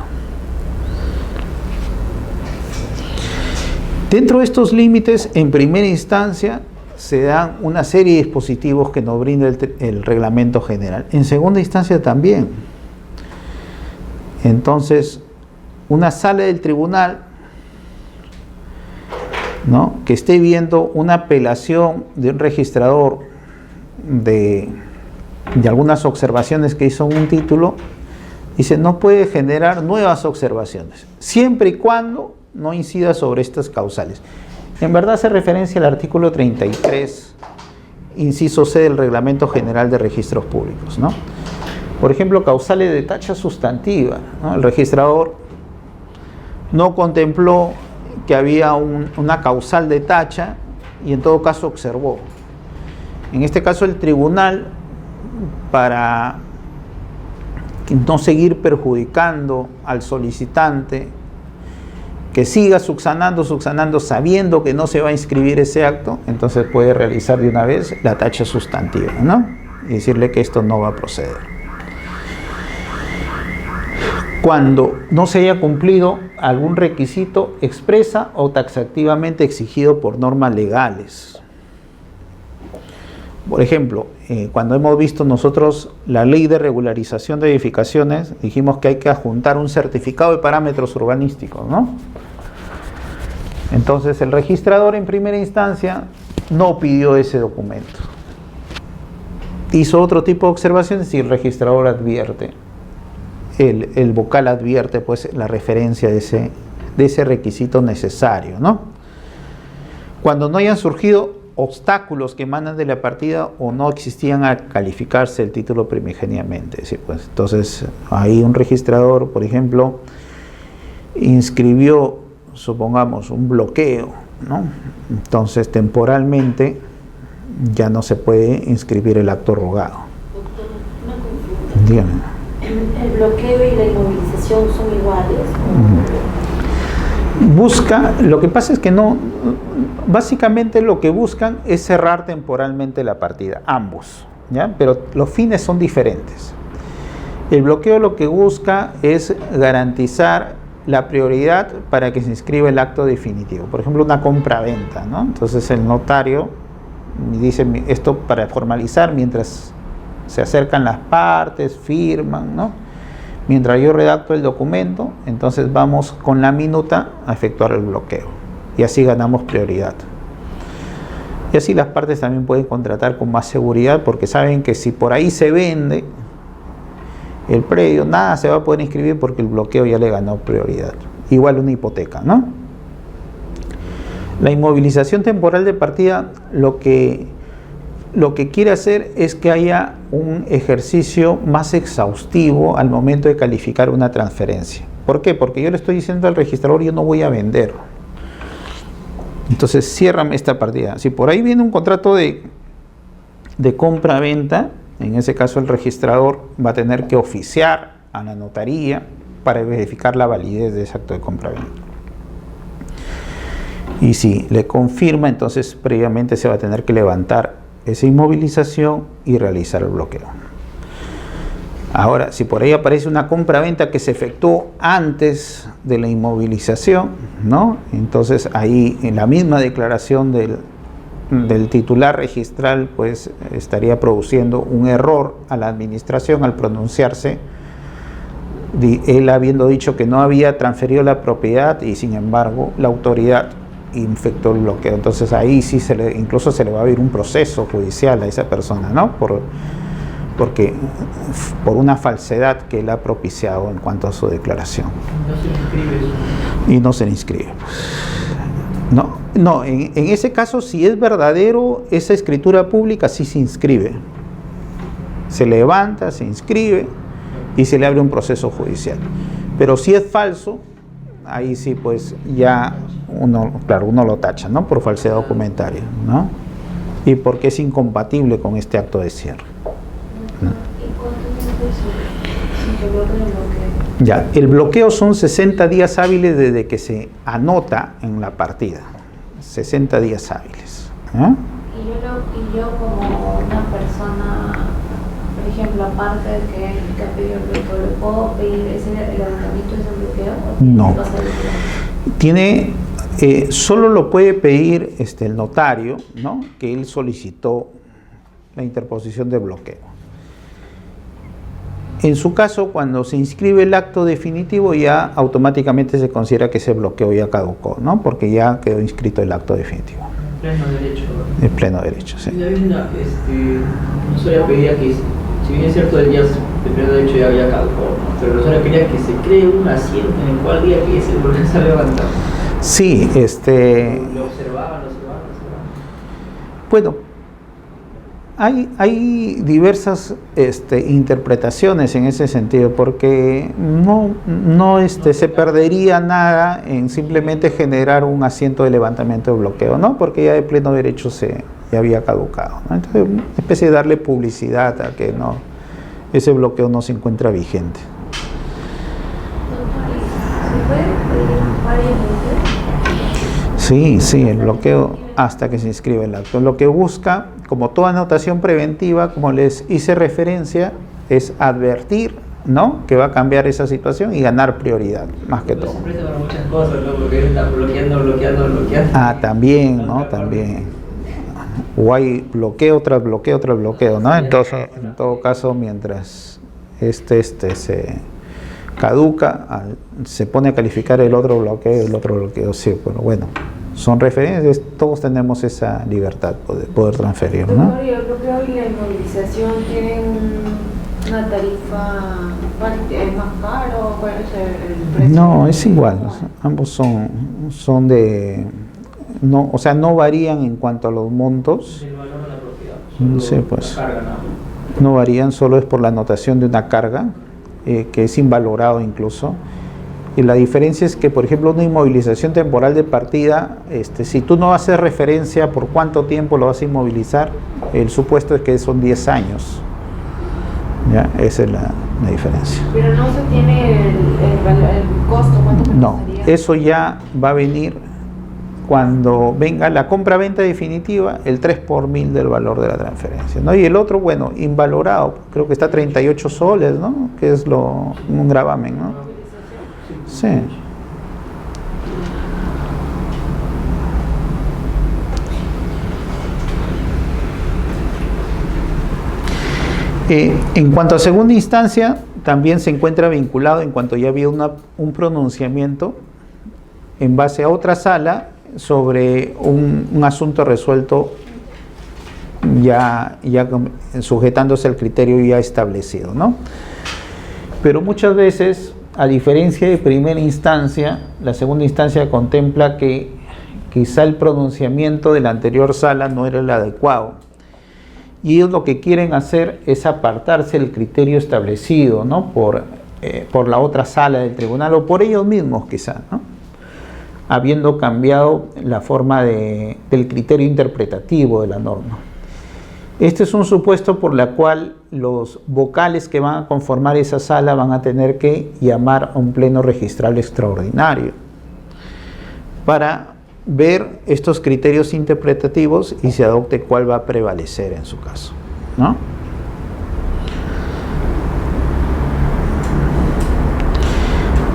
Dentro de estos límites, en primera instancia, se dan una serie de dispositivos que nos brinda el reglamento general. En segunda instancia también. Entonces, una sala del tribunal, ¿no?, que esté viendo una apelación de un registrador de algunas observaciones que hizo en un título, dice, no puede generar nuevas observaciones, siempre y cuando no incida sobre estas causales. En verdad hace referencia al artículo 33, inciso C del Reglamento General de Registros Públicos, ¿no? Por ejemplo, causales de tacha sustantiva, ¿no? El registrador no contempló que había una causal de tacha y en todo caso observó. En este caso el tribunal, para no seguir perjudicando al solicitante, que siga subsanando sabiendo que no se va a inscribir ese acto, entonces puede realizar de una vez la tacha sustantiva, ¿no? Y decirle que esto no va a proceder. Cuando no se haya cumplido algún requisito expresa o taxativamente exigido por normas legales. Por ejemplo, cuando hemos visto nosotros la ley de regularización de edificaciones, dijimos que hay que adjuntar un certificado de parámetros urbanísticos, ¿no? Entonces el registrador en primera instancia no pidió ese documento. Hizo otro tipo de observaciones y el registrador advierte, el vocal advierte pues la referencia de ese requisito necesario, ¿no? Cuando no hayan surgido obstáculos que emanan de la partida o no existían al calificarse el título primigeniamente, ¿sí? Pues, entonces ahí un registrador, por ejemplo, inscribió, supongamos, un bloqueo, ¿no? Entonces temporalmente ya no se puede inscribir el acto rogado. Doctor, una consulta. Dígame. ¿El bloqueo y la inmovilización son iguales? Busca, lo que pasa es que no, básicamente lo que buscan es cerrar temporalmente la partida, ambos, ¿ya? Pero los fines son diferentes. El bloqueo lo que busca es garantizar la prioridad para que se inscriba el acto definitivo. Por ejemplo, una compra-venta, ¿no? Entonces el notario dice esto para formalizar mientras se acercan las partes, firman, ¿no? Mientras yo redacto el documento, entonces vamos con la minuta a efectuar el bloqueo. Y así ganamos prioridad. Y así las partes también pueden contratar con más seguridad, porque saben que si por ahí se vende el predio, nada se va a poder inscribir porque el bloqueo ya le ganó prioridad. Igual una hipoteca, ¿no? La inmovilización temporal de partida lo que quiere hacer es que haya un ejercicio más exhaustivo al momento de calificar una transferencia. ¿Por qué? Porque yo le estoy diciendo al registrador, yo no voy a vender. Entonces, ciérrame esta partida. Si por ahí viene un contrato de compra-venta, en ese caso el registrador va a tener que oficiar a la notaría para verificar la validez de ese acto de compra-venta. Y si le confirma, entonces previamente se va a tener que levantar esa inmovilización y realizar el bloqueo. Ahora, si por ahí aparece una compra-venta que se efectuó antes de la inmovilización, ¿no? Entonces ahí en la misma declaración del titular registral, pues estaría produciendo un error a la administración al pronunciarse, él habiendo dicho que no había transferido la propiedad y sin embargo la autoridad efectuó el bloqueo. Entonces ahí sí incluso se le va a abrir un proceso judicial a esa persona, ¿no? Porque por una falsedad que él ha propiciado en cuanto a su declaración. No se inscribe eso. Y no se le inscribe. No, en ese caso, si es verdadero esa escritura pública, sí se inscribe. Se levanta, se inscribe y se le abre un proceso judicial. Pero si es falso, ahí sí pues ya uno lo tacha, ¿no? Por falsedad documentaria, ¿no? Y porque es incompatible con este acto de cierre, ¿no? ¿Y cuánto tiempo se logra el bloqueo? Ya, el bloqueo son 60 días hábiles desde que se anota en la partida. 60 días hábiles, ¿eh? Y yo como una persona, por ejemplo, aparte de que ha pedido el bloqueo, ¿le puedo pedir el levantamiento de ese bloqueo? No. Tiene Solo lo puede pedir el notario, ¿no? Que él solicitó la interposición de bloqueo. En su caso, cuando se inscribe el acto definitivo, ya automáticamente se considera que ese bloqueo ya caducó, ¿no? Porque ya quedó inscrito el acto definitivo. En pleno derecho. En pleno derecho, sí. Y hay una usuaria pedía que, si bien es cierto, el día de pleno derecho ya había caducado, ¿no? Pero la usuaria quería que se cree un asiento en el cual día que se volviese a levantar. Sí, Lo observaban. Bueno, hay diversas interpretaciones en ese sentido, porque no se perdería nada en simplemente generar un asiento de levantamiento de bloqueo, ¿no? Porque ya de pleno derecho ya había caducado, ¿no? Entonces, una especie de darle publicidad a que ese bloqueo no se encuentra vigente. Sí, el bloqueo hasta que se inscribe el acto. Lo que busca, como toda anotación preventiva, como les hice referencia, es advertir, ¿no?, que va a cambiar esa situación y ganar prioridad, más que todo. Se presta para muchas cosas, ¿no? Porque él está bloqueando. Ah, también, ¿no? También. O hay bloqueo tras bloqueo tras bloqueo, ¿no? Entonces, en todo caso, mientras se caduca, se pone a calificar el otro bloqueo, sí, pero bueno, son referencias, todos tenemos esa libertad de poder transferir, ¿no? Doctor, ¿y el bloqueo y la inmovilización tienen una tarifa, es más caro? ¿Cuál es el precio? No, es igual, ambos son de, no, o sea, no varían en cuanto a los montos. El valor de la propiedad. Sí, pues. La carga, No varían, solo es por la anotación de una carga, que es invalorado incluso. Y la diferencia es que, por ejemplo, una inmovilización temporal de partida, si tú no haces referencia por cuánto tiempo lo vas a inmovilizar, el supuesto es que son 10 años. ¿Ya? Esa es la diferencia. Pero no se tiene el costo, ¿cuánto No, costaría? eso ya va a venir cuando venga la compra-venta definitiva, el 3 por 1000 del valor de la transferencia, ¿no? Y el otro, bueno, invalorado, creo que está 38 soles, ¿no? Que es un gravamen, ¿no? Sí. En cuanto a segunda instancia, también se encuentra vinculado en cuanto ya había un pronunciamiento en base a otra sala sobre un asunto resuelto ya sujetándose al criterio ya establecido, ¿no? Pero muchas veces, a diferencia de primera instancia, la segunda instancia contempla que quizá el pronunciamiento de la anterior sala no era el adecuado. Y ellos lo que quieren hacer es apartarse del criterio establecido, ¿no?, por la otra sala del tribunal, o por ellos mismos quizá, ¿no?, habiendo cambiado la forma del criterio interpretativo de la norma. Este es un supuesto por la cual los vocales que van a conformar esa sala van a tener que llamar a un pleno registral extraordinario para ver estos criterios interpretativos y se adopte cuál va a prevalecer en su caso, ¿no?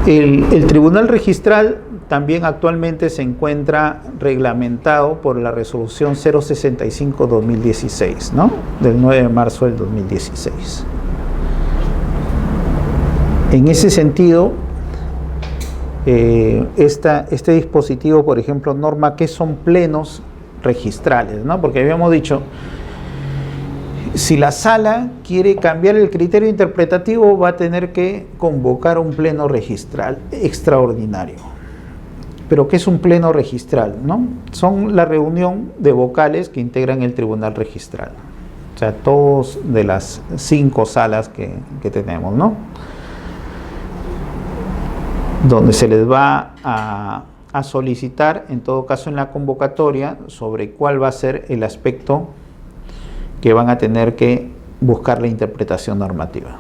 El tribunal registral también actualmente se encuentra reglamentado por la resolución 065-2016, ¿no?, del 9 de marzo del 2016. En ese sentido, este dispositivo, por ejemplo, norma qué son plenos registrales, ¿no? Porque habíamos dicho, si la sala quiere cambiar el criterio interpretativo, va a tener que convocar un pleno registral extraordinario. Pero ¿qué es un pleno registral, no? Son la reunión de vocales que integran el tribunal registral. O sea, todos de las 5 salas que tenemos, ¿no?, donde se les va a solicitar, en todo caso en la convocatoria, sobre cuál va a ser el aspecto que van a tener que buscar la interpretación normativa.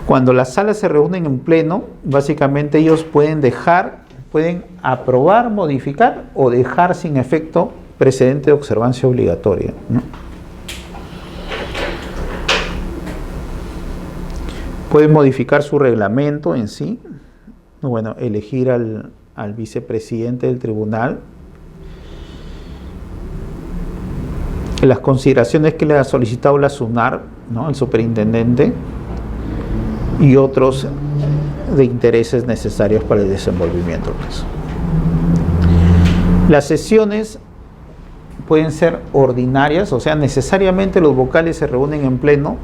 Cuando las salas se reúnen en pleno, básicamente ellos pueden aprobar, modificar o dejar sin efecto precedente de observancia obligatoria, ¿no? Pueden modificar su reglamento en sí, bueno, elegir al al vicepresidente del tribunal las consideraciones que le ha solicitado la SUNAR, ¿no?, el superintendente, y otros de intereses necesarios para el desenvolvimiento del caso. Las sesiones pueden ser ordinarias, o sea, necesariamente los vocales se reúnen en pleno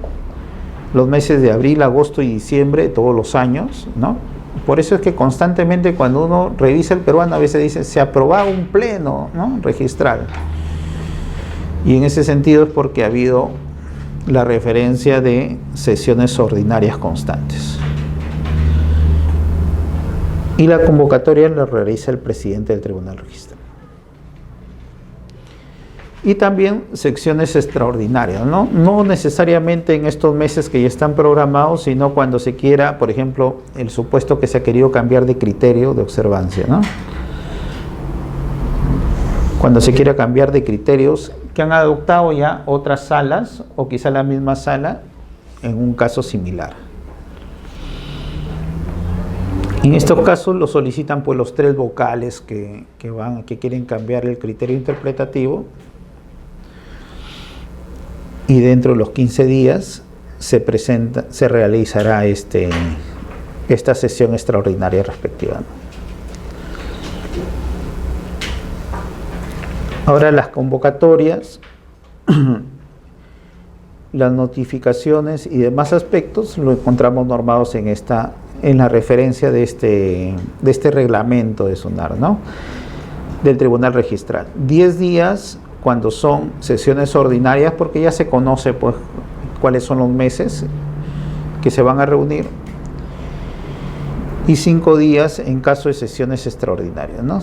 los meses de abril, agosto y diciembre de todos los años, ¿no? Por eso es que constantemente cuando uno revisa el peruano a veces dice se aprobaba un pleno, ¿no?, registral. Y en ese sentido es porque ha habido la referencia de sesiones ordinarias constantes. Y la convocatoria la realiza el presidente del Tribunal Registral. Y también secciones extraordinarias, ¿no? No necesariamente en estos meses que ya están programados, sino cuando se quiera, por ejemplo, el supuesto que se ha querido cambiar de criterio de observancia, ¿no? Cuando se quiera cambiar de criterios que han adoptado ya otras salas o quizá la misma sala en un caso similar. En estos casos lo solicitan pues los 3 vocales que quieren cambiar el criterio interpretativo, y dentro de los 15 días se realizará esta sesión extraordinaria respectiva, ¿no? Ahora las convocatorias, las notificaciones y demás aspectos lo encontramos normados en la referencia de este reglamento de SUNAR, ¿no?, del Tribunal Registral. 10 días cuando son sesiones ordinarias, porque ya se conoce pues cuáles son los meses que se van a reunir, y 5 días en caso de sesiones extraordinarias, ¿no?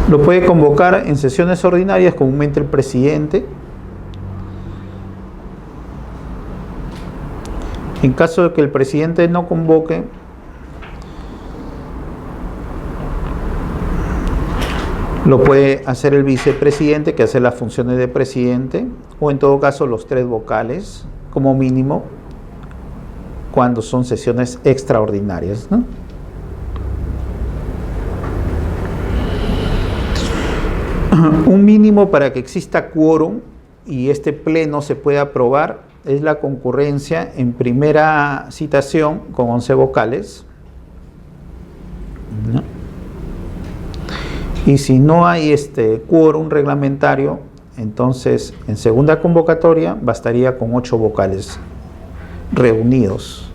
Lo puede convocar en sesiones ordinarias comúnmente el presidente. En caso de que el presidente no convoque, lo puede hacer el vicepresidente, que hace las funciones de presidente, o en todo caso los 3 vocales, como mínimo, cuando son sesiones extraordinarias, ¿no? Un mínimo para que exista quórum y este pleno se pueda aprobar es la concurrencia en primera citación con 11 vocales, ¿no? Y si no hay quórum reglamentario, entonces en segunda convocatoria bastaría con 8 vocales reunidos.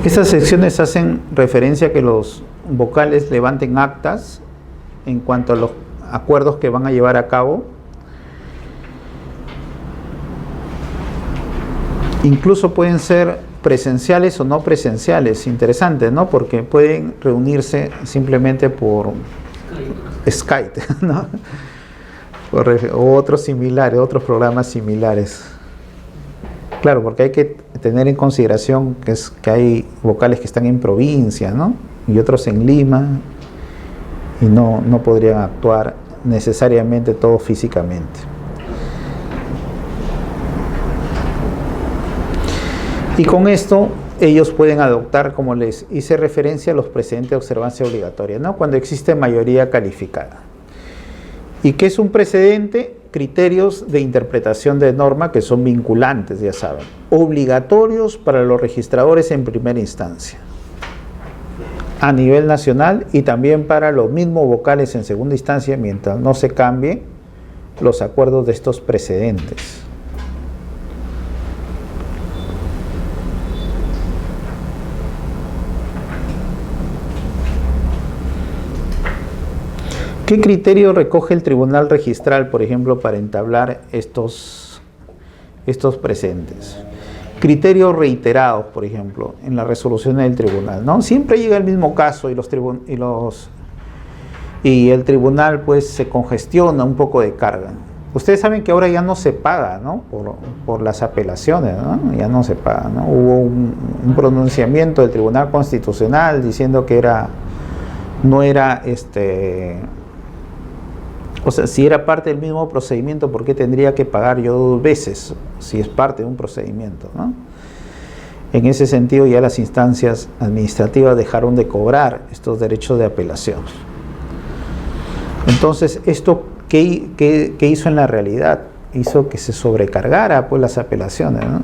Estas secciones hacen referencia a que los vocales levanten actas en cuanto a los acuerdos que van a llevar a cabo. Incluso pueden ser presenciales o no presenciales, interesante, ¿no? Porque pueden reunirse simplemente por Skype, ¿no? O otros similares, otros programas similares. Claro, porque hay que tener en consideración que hay vocales que están en provincia, ¿no?, y otros en Lima, y no podrían actuar necesariamente todos físicamente. Y con esto ellos pueden adoptar, como les hice referencia, los precedentes de observancia obligatoria, ¿no?, cuando existe mayoría calificada. ¿Y qué es un precedente? Criterios de interpretación de norma que son vinculantes, ya saben, obligatorios para los registradores en primera instancia, a nivel nacional, y también para los mismos vocales en segunda instancia, mientras no se cambien los acuerdos de estos precedentes. ¿Qué criterio recoge el Tribunal Registral, por ejemplo, para entablar estos precedentes? Criterios reiterados, por ejemplo, en las resoluciones del tribunal, ¿no? Siempre llega el mismo caso y el tribunal pues se congestiona un poco de carga. ustedes saben que ahora ya no se paga, ¿no? Por las apelaciones, ¿no? Ya no se paga, ¿no? Hubo un pronunciamiento del Tribunal Constitucional diciendo que no era o sea, si era parte del mismo procedimiento, ¿por qué tendría que pagar yo 2 veces si es parte de un procedimiento, ¿no? En ese sentido, ya las instancias administrativas dejaron de cobrar estos derechos de apelación. Entonces, ¿esto qué hizo en la realidad? Hizo que se sobrecargara pues las apelaciones, ¿no?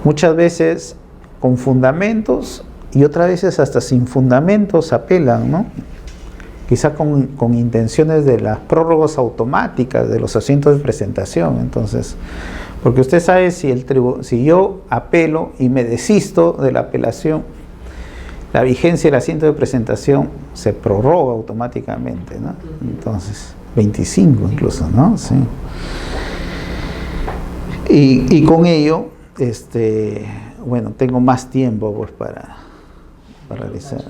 Muchas veces con fundamentos y otras veces hasta sin fundamentos apelan, ¿no? Quizá con intenciones de las prórrogas automáticas de los asientos de presentación. Entonces, porque usted sabe, si yo apelo y me desisto de la apelación, la vigencia del asiento de presentación se prorroga automáticamente, ¿no? Entonces, 25 incluso, ¿no? Sí. Y con ello, bueno, tengo más tiempo pues para realizar.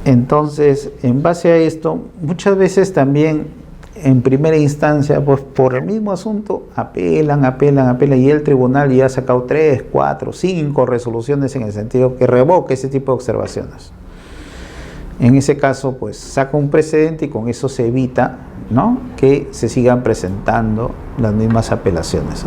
Entonces, en base a esto, muchas veces también en primera instancia, pues por el mismo asunto, apelan, y el tribunal ya ha sacado 3, 4, 5 resoluciones en el sentido que revoque ese tipo de observaciones. En ese caso, pues saca un precedente y con eso se evita, ¿no?, que se sigan presentando las mismas apelaciones.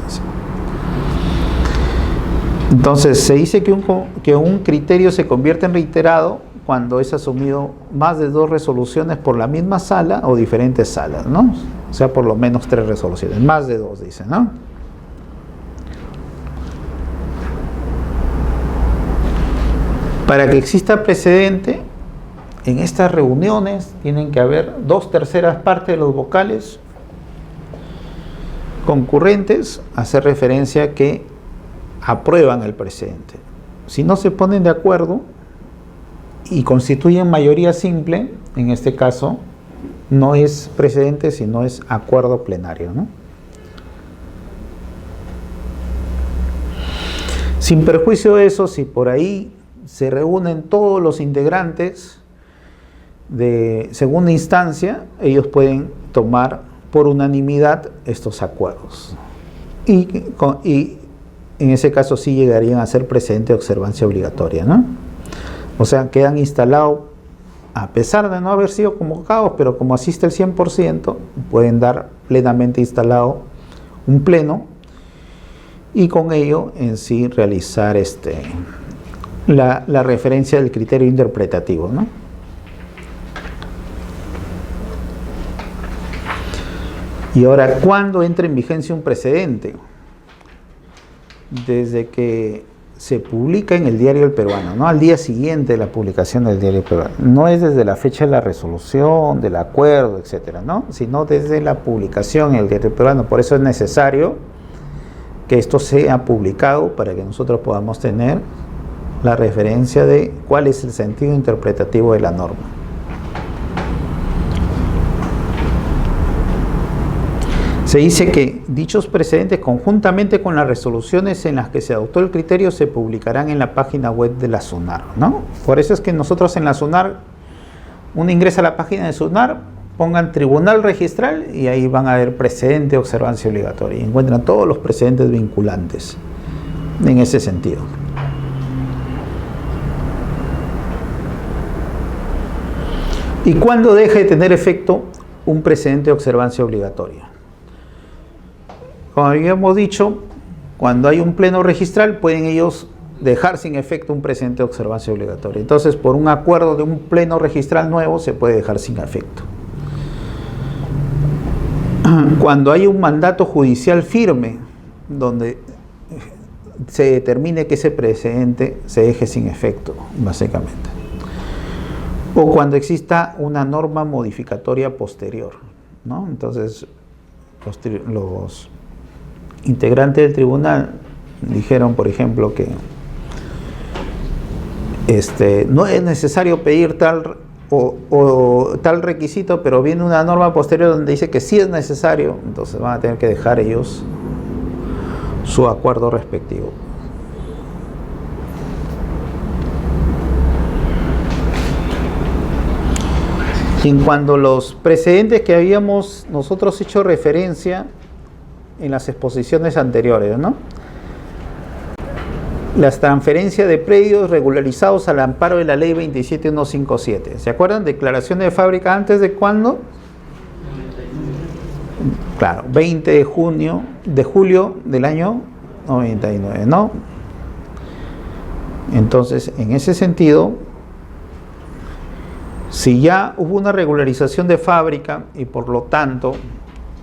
Entonces, se dice que un criterio se convierte en reiterado cuando es asumido más de 2 resoluciones por la misma sala o diferentes salas, ¿no? O sea, por lo menos 3 resoluciones, más de 2, dice, ¿no? Para que exista precedente, en estas reuniones tienen que haber 2/3 partes de los vocales concurrentes a hacer referencia a que aprueban el precedente. Si no se ponen de acuerdo y constituyen mayoría simple, en este caso no es precedente, sino es acuerdo plenario, ¿no? Sin perjuicio de eso, si por ahí se reúnen todos los integrantes de segunda instancia, ellos pueden tomar por unanimidad estos acuerdos. Y en ese caso sí llegarían a ser precedente de observancia obligatoria, ¿no? O sea, quedan instalados, a pesar de no haber sido convocados, pero como asiste el 100%, pueden dar plenamente instalado un pleno y con ello en sí realizar la referencia del criterio interpretativo, ¿no? Y ahora, ¿cuándo entra en vigencia un precedente? Desde que se publica en el Diario El Peruano, ¿no? Al día siguiente de la publicación del Diario El Peruano. No es desde la fecha de la resolución, del acuerdo, etcétera, ¿no? Sino desde la publicación en el Diario El Peruano. Por eso es necesario que esto sea publicado para que nosotros podamos tener la referencia de cuál es el sentido interpretativo de la norma. Se dice que dichos precedentes, conjuntamente con las resoluciones en las que se adoptó el criterio, se publicarán en la página web de la SUNAR, ¿no? Por eso es que nosotros en la SUNAR, uno ingresa a la página de SUNAR, pongan Tribunal Registral y ahí van a ver precedente de observancia obligatoria y encuentran todos los precedentes vinculantes en ese sentido. ¿Y cuándo deja de tener efecto un precedente de observancia obligatoria? Como habíamos dicho, cuando hay un pleno registral pueden ellos dejar sin efecto un precedente de observancia obligatoria. Entonces, por un acuerdo de un pleno registral nuevo se puede dejar sin efecto. Cuando hay un mandato judicial firme donde se determine que ese precedente se deje sin efecto, básicamente. O cuando exista una norma modificatoria posterior, ¿no? Entonces, los integrantes del tribunal dijeron, por ejemplo, que no es necesario pedir tal o tal requisito, pero viene una norma posterior donde dice que sí es necesario, entonces van a tener que dejar ellos su acuerdo respectivo. Y en cuanto a los precedentes que habíamos nosotros hecho referencia en las exposiciones anteriores, ¿no? Las transferencias de predios regularizados al amparo de la ley 27157. ¿Se acuerdan? Declaración de fábrica antes de cuándo? Claro, 20 de julio del año 99, ¿no? Entonces, en ese sentido, si ya hubo una regularización de fábrica y por lo tanto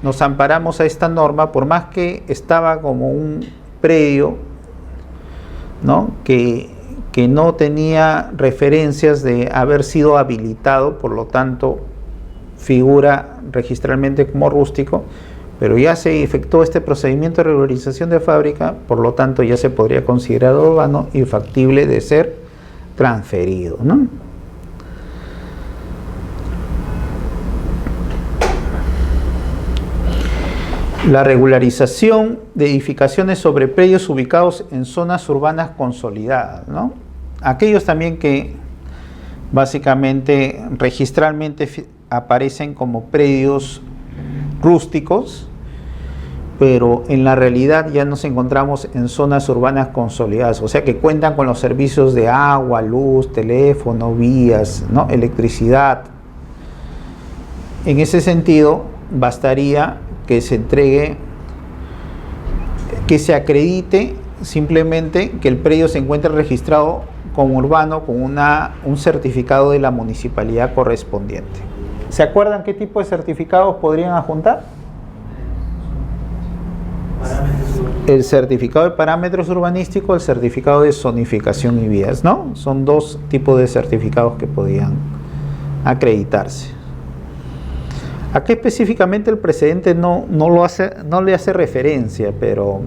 nos amparamos a esta norma, por más que estaba como un predio, ¿no? que no tenía referencias de haber sido habilitado, por lo tanto figura registralmente como rústico, pero ya se efectuó este procedimiento de regularización de fábrica, por lo tanto ya se podría considerar urbano y factible de ser transferido, ¿no? La regularización de edificaciones sobre predios ubicados en zonas urbanas consolidadas, ¿no? Aquellos también que básicamente registralmente aparecen como predios rústicos, pero en la realidad ya nos encontramos en zonas urbanas consolidadas, o sea que cuentan con los servicios de agua, luz, teléfono, vías, ¿no? Electricidad. En ese sentido, bastaría que se entregue, que se acredite simplemente que el predio se encuentre registrado como urbano con un certificado de la municipalidad correspondiente. ¿Se acuerdan qué tipo de certificados podrían adjuntar? El certificado de parámetros urbanísticos, el certificado de zonificación y vías, ¿no? Son dos tipos de certificados que podían acreditarse. Aquí específicamente el precedente no le hace referencia, pero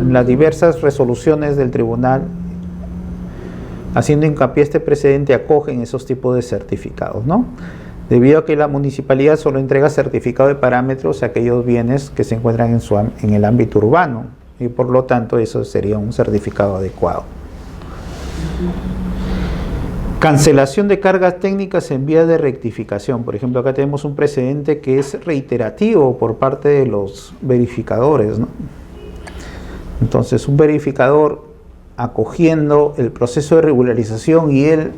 las diversas resoluciones del tribunal, haciendo hincapié este precedente, acogen esos tipos de certificados, ¿no? Debido a que la municipalidad solo entrega certificado de parámetros a aquellos bienes que se encuentran en el ámbito urbano, y por lo tanto eso sería un certificado adecuado. Cancelación de cargas técnicas en vía de rectificación. Por ejemplo, acá tenemos un precedente que es reiterativo por parte de los verificadores, ¿no? Entonces, un verificador acogiendo el proceso de regularización y él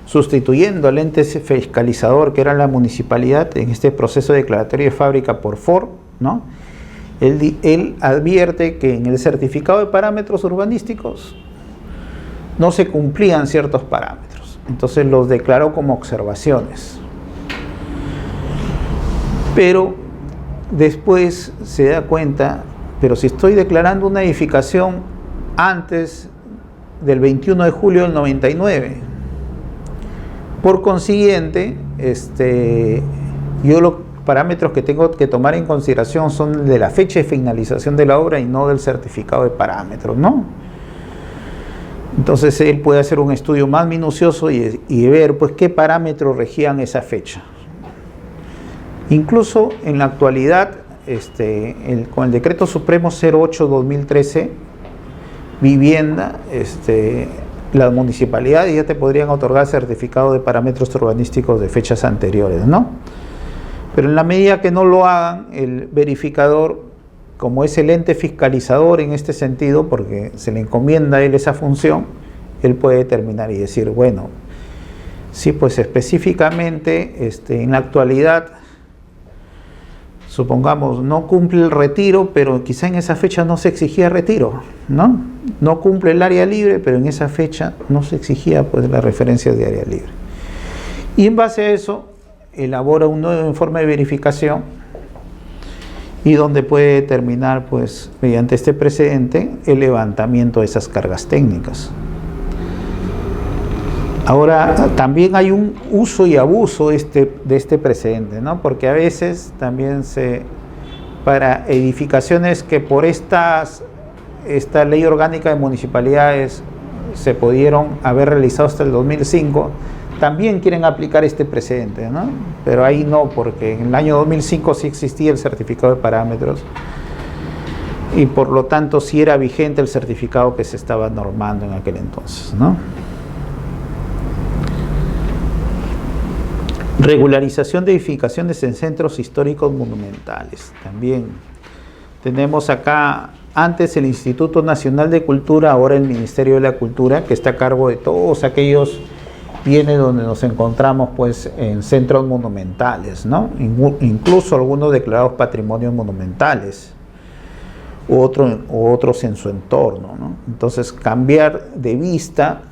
sustituyendo al ente fiscalizador que era la municipalidad en este proceso declaratorio de fábrica por FOR, ¿no? Él advierte que en el certificado de parámetros urbanísticos no se cumplían ciertos parámetros, entonces los declaró como observaciones, pero después se da cuenta, pero si estoy declarando una edificación antes del 21 de julio del 99, por consiguiente, yo los parámetros que tengo que tomar en consideración son de la fecha de finalización de la obra y no del certificado de parámetros, ¿no? Entonces él puede hacer un estudio más minucioso y ver pues qué parámetros regían esa fecha. Incluso en la actualidad, con el Decreto Supremo 08-2013, vivienda, las municipalidades ya te podrían otorgar certificado de parámetros urbanísticos de fechas anteriores, ¿no? Pero en la medida que no lo hagan, el verificador, como es el ente fiscalizador en este sentido, porque se le encomienda a él esa función, él puede determinar y decir, bueno, sí, pues específicamente en la actualidad, supongamos, no cumple el retiro, pero quizá en esa fecha no se exigía retiro, ¿no? No cumple el área libre, pero en esa fecha no se exigía pues la referencia de área libre. Y en base a eso, elabora un nuevo informe de verificación y donde puede determinar, pues, mediante este precedente, el levantamiento de esas cargas técnicas. Ahora, también hay un uso y abuso de este precedente, ¿no? Porque a veces también para edificaciones que por esta ley orgánica de municipalidades se pudieron haber realizado hasta el 2005, también quieren aplicar este precedente, ¿no? Pero ahí no, porque en el año 2005 sí existía el certificado de parámetros y por lo tanto sí era vigente el certificado que se estaba normando en aquel entonces, ¿no? Regularización de edificaciones en centros históricos monumentales. También tenemos acá antes el Instituto Nacional de Cultura, ahora el Ministerio de la Cultura, que está a cargo de todos aquellos bienes donde nos encontramos pues en centros monumentales, ¿no? Incluso algunos declarados patrimonios monumentales u otros en su entorno, ¿no? Entonces cambiar de vista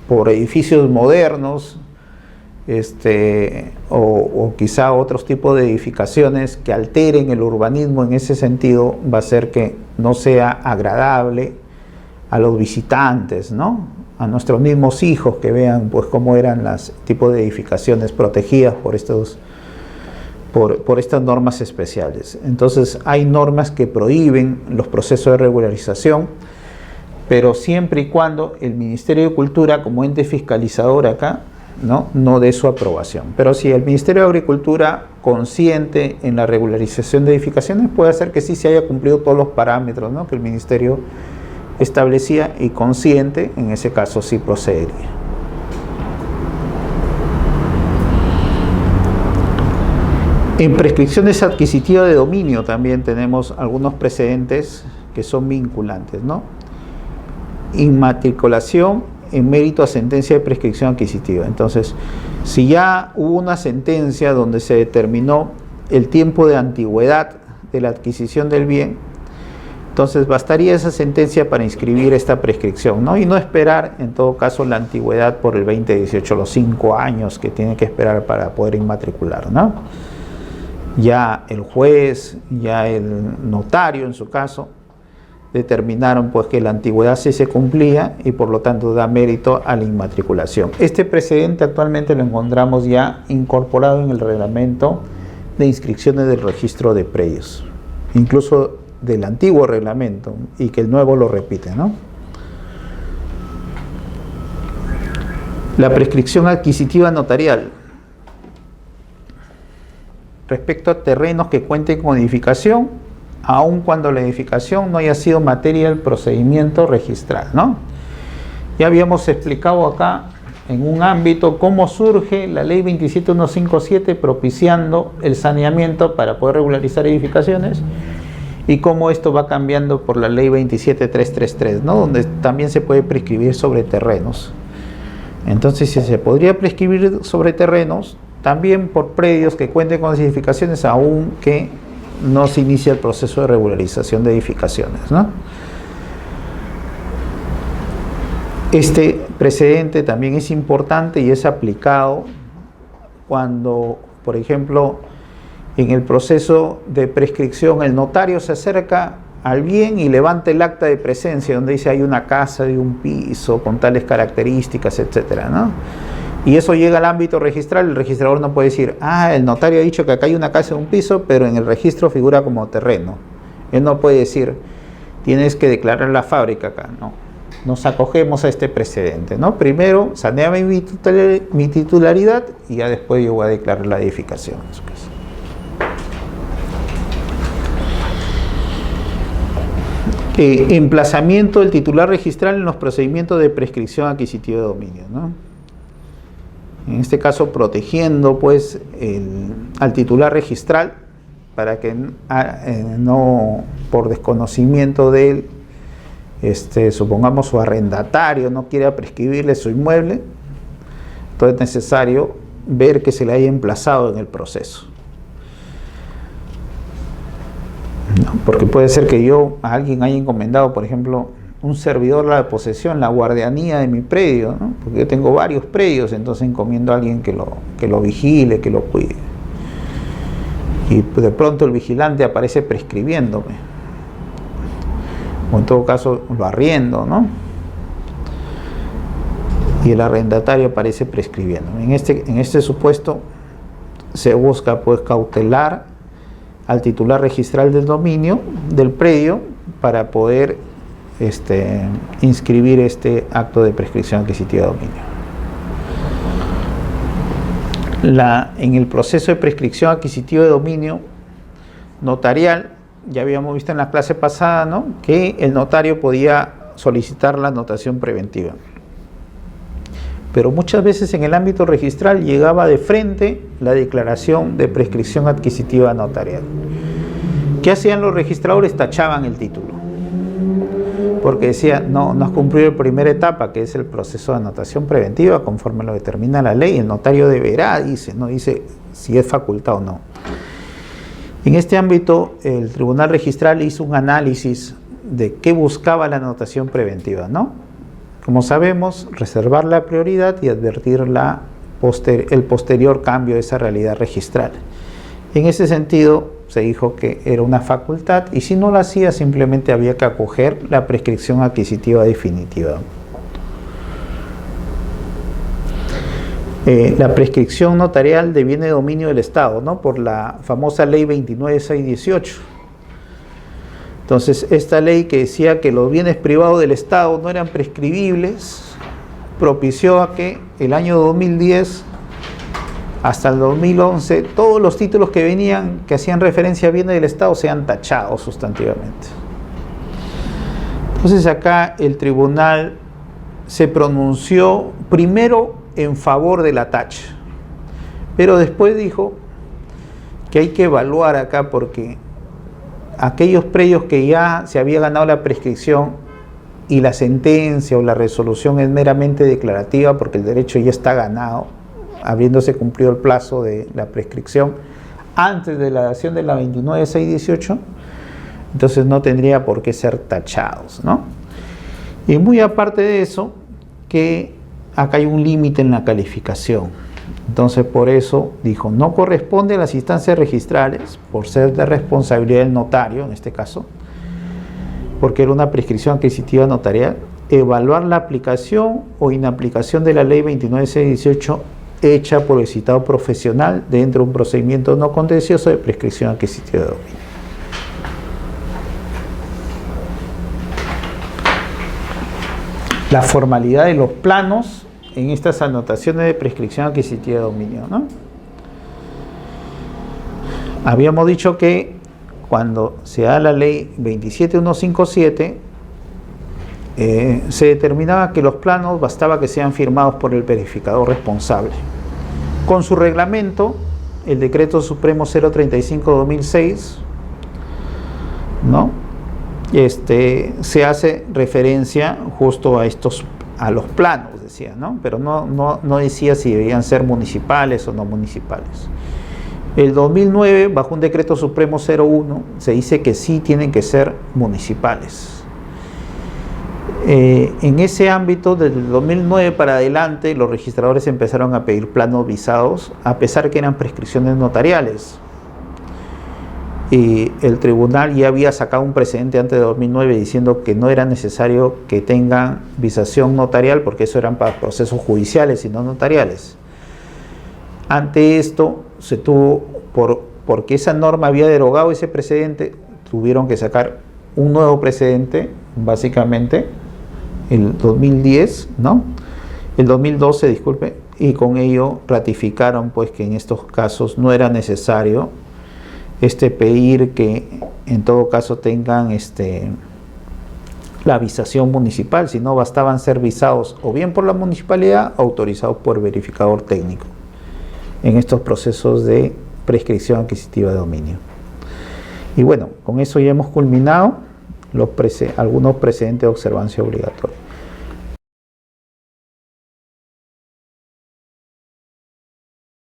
por edificios modernos, o quizá otros tipos de edificaciones que alteren el urbanismo en ese sentido, va a hacer que no sea agradable a los visitantes, ¿no? A nuestros mismos hijos que vean pues cómo eran las tipos de edificaciones protegidas por estas normas especiales. Entonces hay normas que prohíben los procesos de regularización, pero siempre y cuando el Ministerio de Cultura, como ente fiscalizador acá, no dé su aprobación. Pero si el Ministerio de Agricultura consiente en la regularización de edificaciones, puede hacer que sí se haya cumplido todos los parámetros, ¿no?, que el Ministerio establecía, y consciente, en ese caso sí procedería. En prescripciones adquisitivas de dominio también tenemos algunos precedentes que son vinculantes, ¿no? Inmatriculación en mérito a sentencia de prescripción adquisitiva. Entonces, si ya hubo una sentencia donde se determinó el tiempo de antigüedad de la adquisición del bien, entonces bastaría esa sentencia para inscribir esta prescripción, ¿no? Y no esperar, en todo caso, la antigüedad por el 2018, los 5 años que tiene que esperar para poder inmatricular, ¿no? Ya el juez, ya el notario, en su caso, determinaron pues que la antigüedad sí se cumplía y por lo tanto da mérito a la inmatriculación. Este precedente actualmente lo encontramos ya incorporado en el reglamento de inscripciones del registro de predios, incluso del antiguo reglamento, y que el nuevo lo repite, ¿no? La prescripción adquisitiva notarial respecto a terrenos que cuenten con edificación, aun cuando la edificación no haya sido materia del procedimiento registral, ¿no? Ya habíamos explicado acá en un ámbito cómo surge la ley 27157 propiciando el saneamiento para poder regularizar edificaciones, y cómo esto va cambiando por la ley 27333, ¿no?, donde también se puede prescribir sobre terrenos. Entonces, si se podría prescribir sobre terrenos, también por predios que cuenten con las edificaciones, aun que no se inicia el proceso de regularización de edificaciones, ¿no? Este precedente también es importante y es aplicado cuando, por ejemplo, en el proceso de prescripción el notario se acerca al bien y levanta el acta de presencia donde dice hay una casa de un piso con tales características, etcétera, ¿no? Y eso llega al ámbito registral. El registrador no puede decir, el notario ha dicho que acá hay una casa de un piso, pero en el registro figura como terreno. Él no puede decir, tienes que declarar la fábrica acá. No, nos acogemos a este precedente, ¿no? Primero, saneame mi titularidad y ya después yo voy a declarar la edificación. Emplazamiento del titular registral en los procedimientos de prescripción adquisitiva de dominio, ¿no? En este caso protegiendo pues al titular registral para que no por desconocimiento de él, supongamos su arrendatario no quiera prescribirle su inmueble, entonces es necesario ver que se le haya emplazado en el proceso. ¿No? Porque puede ser que yo a alguien haya encomendado, por ejemplo, un servidor la posesión, la guardianía de mi predio, ¿no? Porque yo tengo varios predios, entonces encomiendo a alguien que lo vigile, que lo cuide. Y de pronto el vigilante aparece prescribiéndome, o en todo caso lo arriendo, ¿no? Y el arrendatario aparece prescribiéndome. En este supuesto se busca pues cautelar al titular registral del dominio del predio para poder inscribir este acto de prescripción adquisitiva de dominio. En el proceso de prescripción adquisitiva de dominio notarial, ya habíamos visto en la clase pasada, ¿no?, que el notario podía solicitar la anotación preventiva. pero muchas veces en el ámbito registral llegaba de frente la declaración de prescripción adquisitiva notarial. ¿Qué hacían los registradores? Tachaban el título, porque decía, no has cumplido la primera etapa, que es el proceso de anotación preventiva, conforme lo determina la ley. El notario deberá, dice, no dice si es facultad o no. En este ámbito, el Tribunal Registral hizo un análisis de qué buscaba la anotación preventiva, ¿no? Como sabemos, reservar la prioridad y advertir el posterior cambio de esa realidad registral. En ese sentido, se dijo que era una facultad y si no lo hacía, simplemente había que acoger la prescripción adquisitiva definitiva. La prescripción notarial de bienes de dominio del Estado, ¿no? Por la famosa ley 29618. Entonces, esta ley que decía que los bienes privados del Estado no eran prescribibles, propició a que el año 2010 hasta el 2011, todos los títulos que venían, que hacían referencia a bienes del Estado, sean tachados sustantivamente. Entonces acá el tribunal se pronunció primero en favor de la tacha, pero después dijo que hay que evaluar acá, porque aquellos predios que ya se había ganado la prescripción y la sentencia o la resolución es meramente declarativa, porque el derecho ya está ganado, habiéndose cumplido el plazo de la prescripción antes de la dación de la 29618, entonces no tendría por qué ser tachados, ¿no? Y muy aparte de eso, que acá hay un límite en la calificación. Entonces por eso dijo, no corresponde a las instancias registrales, por ser de responsabilidad del notario en este caso, porque era una prescripción adquisitiva notarial, evaluar la aplicación o inaplicación de la ley 29618 hecha por el citado profesional dentro de un procedimiento no contencioso de prescripción adquisitiva de dominio. La formalidad de los planos en estas anotaciones de prescripción adquisitiva de dominio, ¿no? Habíamos dicho que cuando se da la ley 27157, se determinaba que los planos bastaba que sean firmados por el verificador responsable. Con su reglamento, el Decreto Supremo 035/2006, ¿no? Se hace referencia justo a los planos, decía, ¿no? Pero no decía si debían ser municipales o no municipales. El 2009, bajo un Decreto Supremo 01, se dice que sí tienen que ser municipales. En ese ámbito, desde el 2009 para adelante, los registradores empezaron a pedir planos visados, a pesar que eran prescripciones notariales. Y el tribunal ya había sacado un precedente antes de 2009 diciendo que no era necesario que tengan visación notarial, porque eso eran para procesos judiciales y no notariales. Ante esto, se tuvo, porque esa norma había derogado ese precedente, tuvieron que sacar un nuevo precedente, básicamente, el 2010, ¿no? El 2012, disculpe, y con ello ratificaron pues que en estos casos no era necesario pedir que en todo caso tengan la visación municipal, sino bastaban ser visados o bien por la municipalidad o autorizados por verificador técnico en estos procesos de prescripción adquisitiva de dominio. Y bueno, con eso ya hemos culminado algunos precedentes de observancia obligatoria.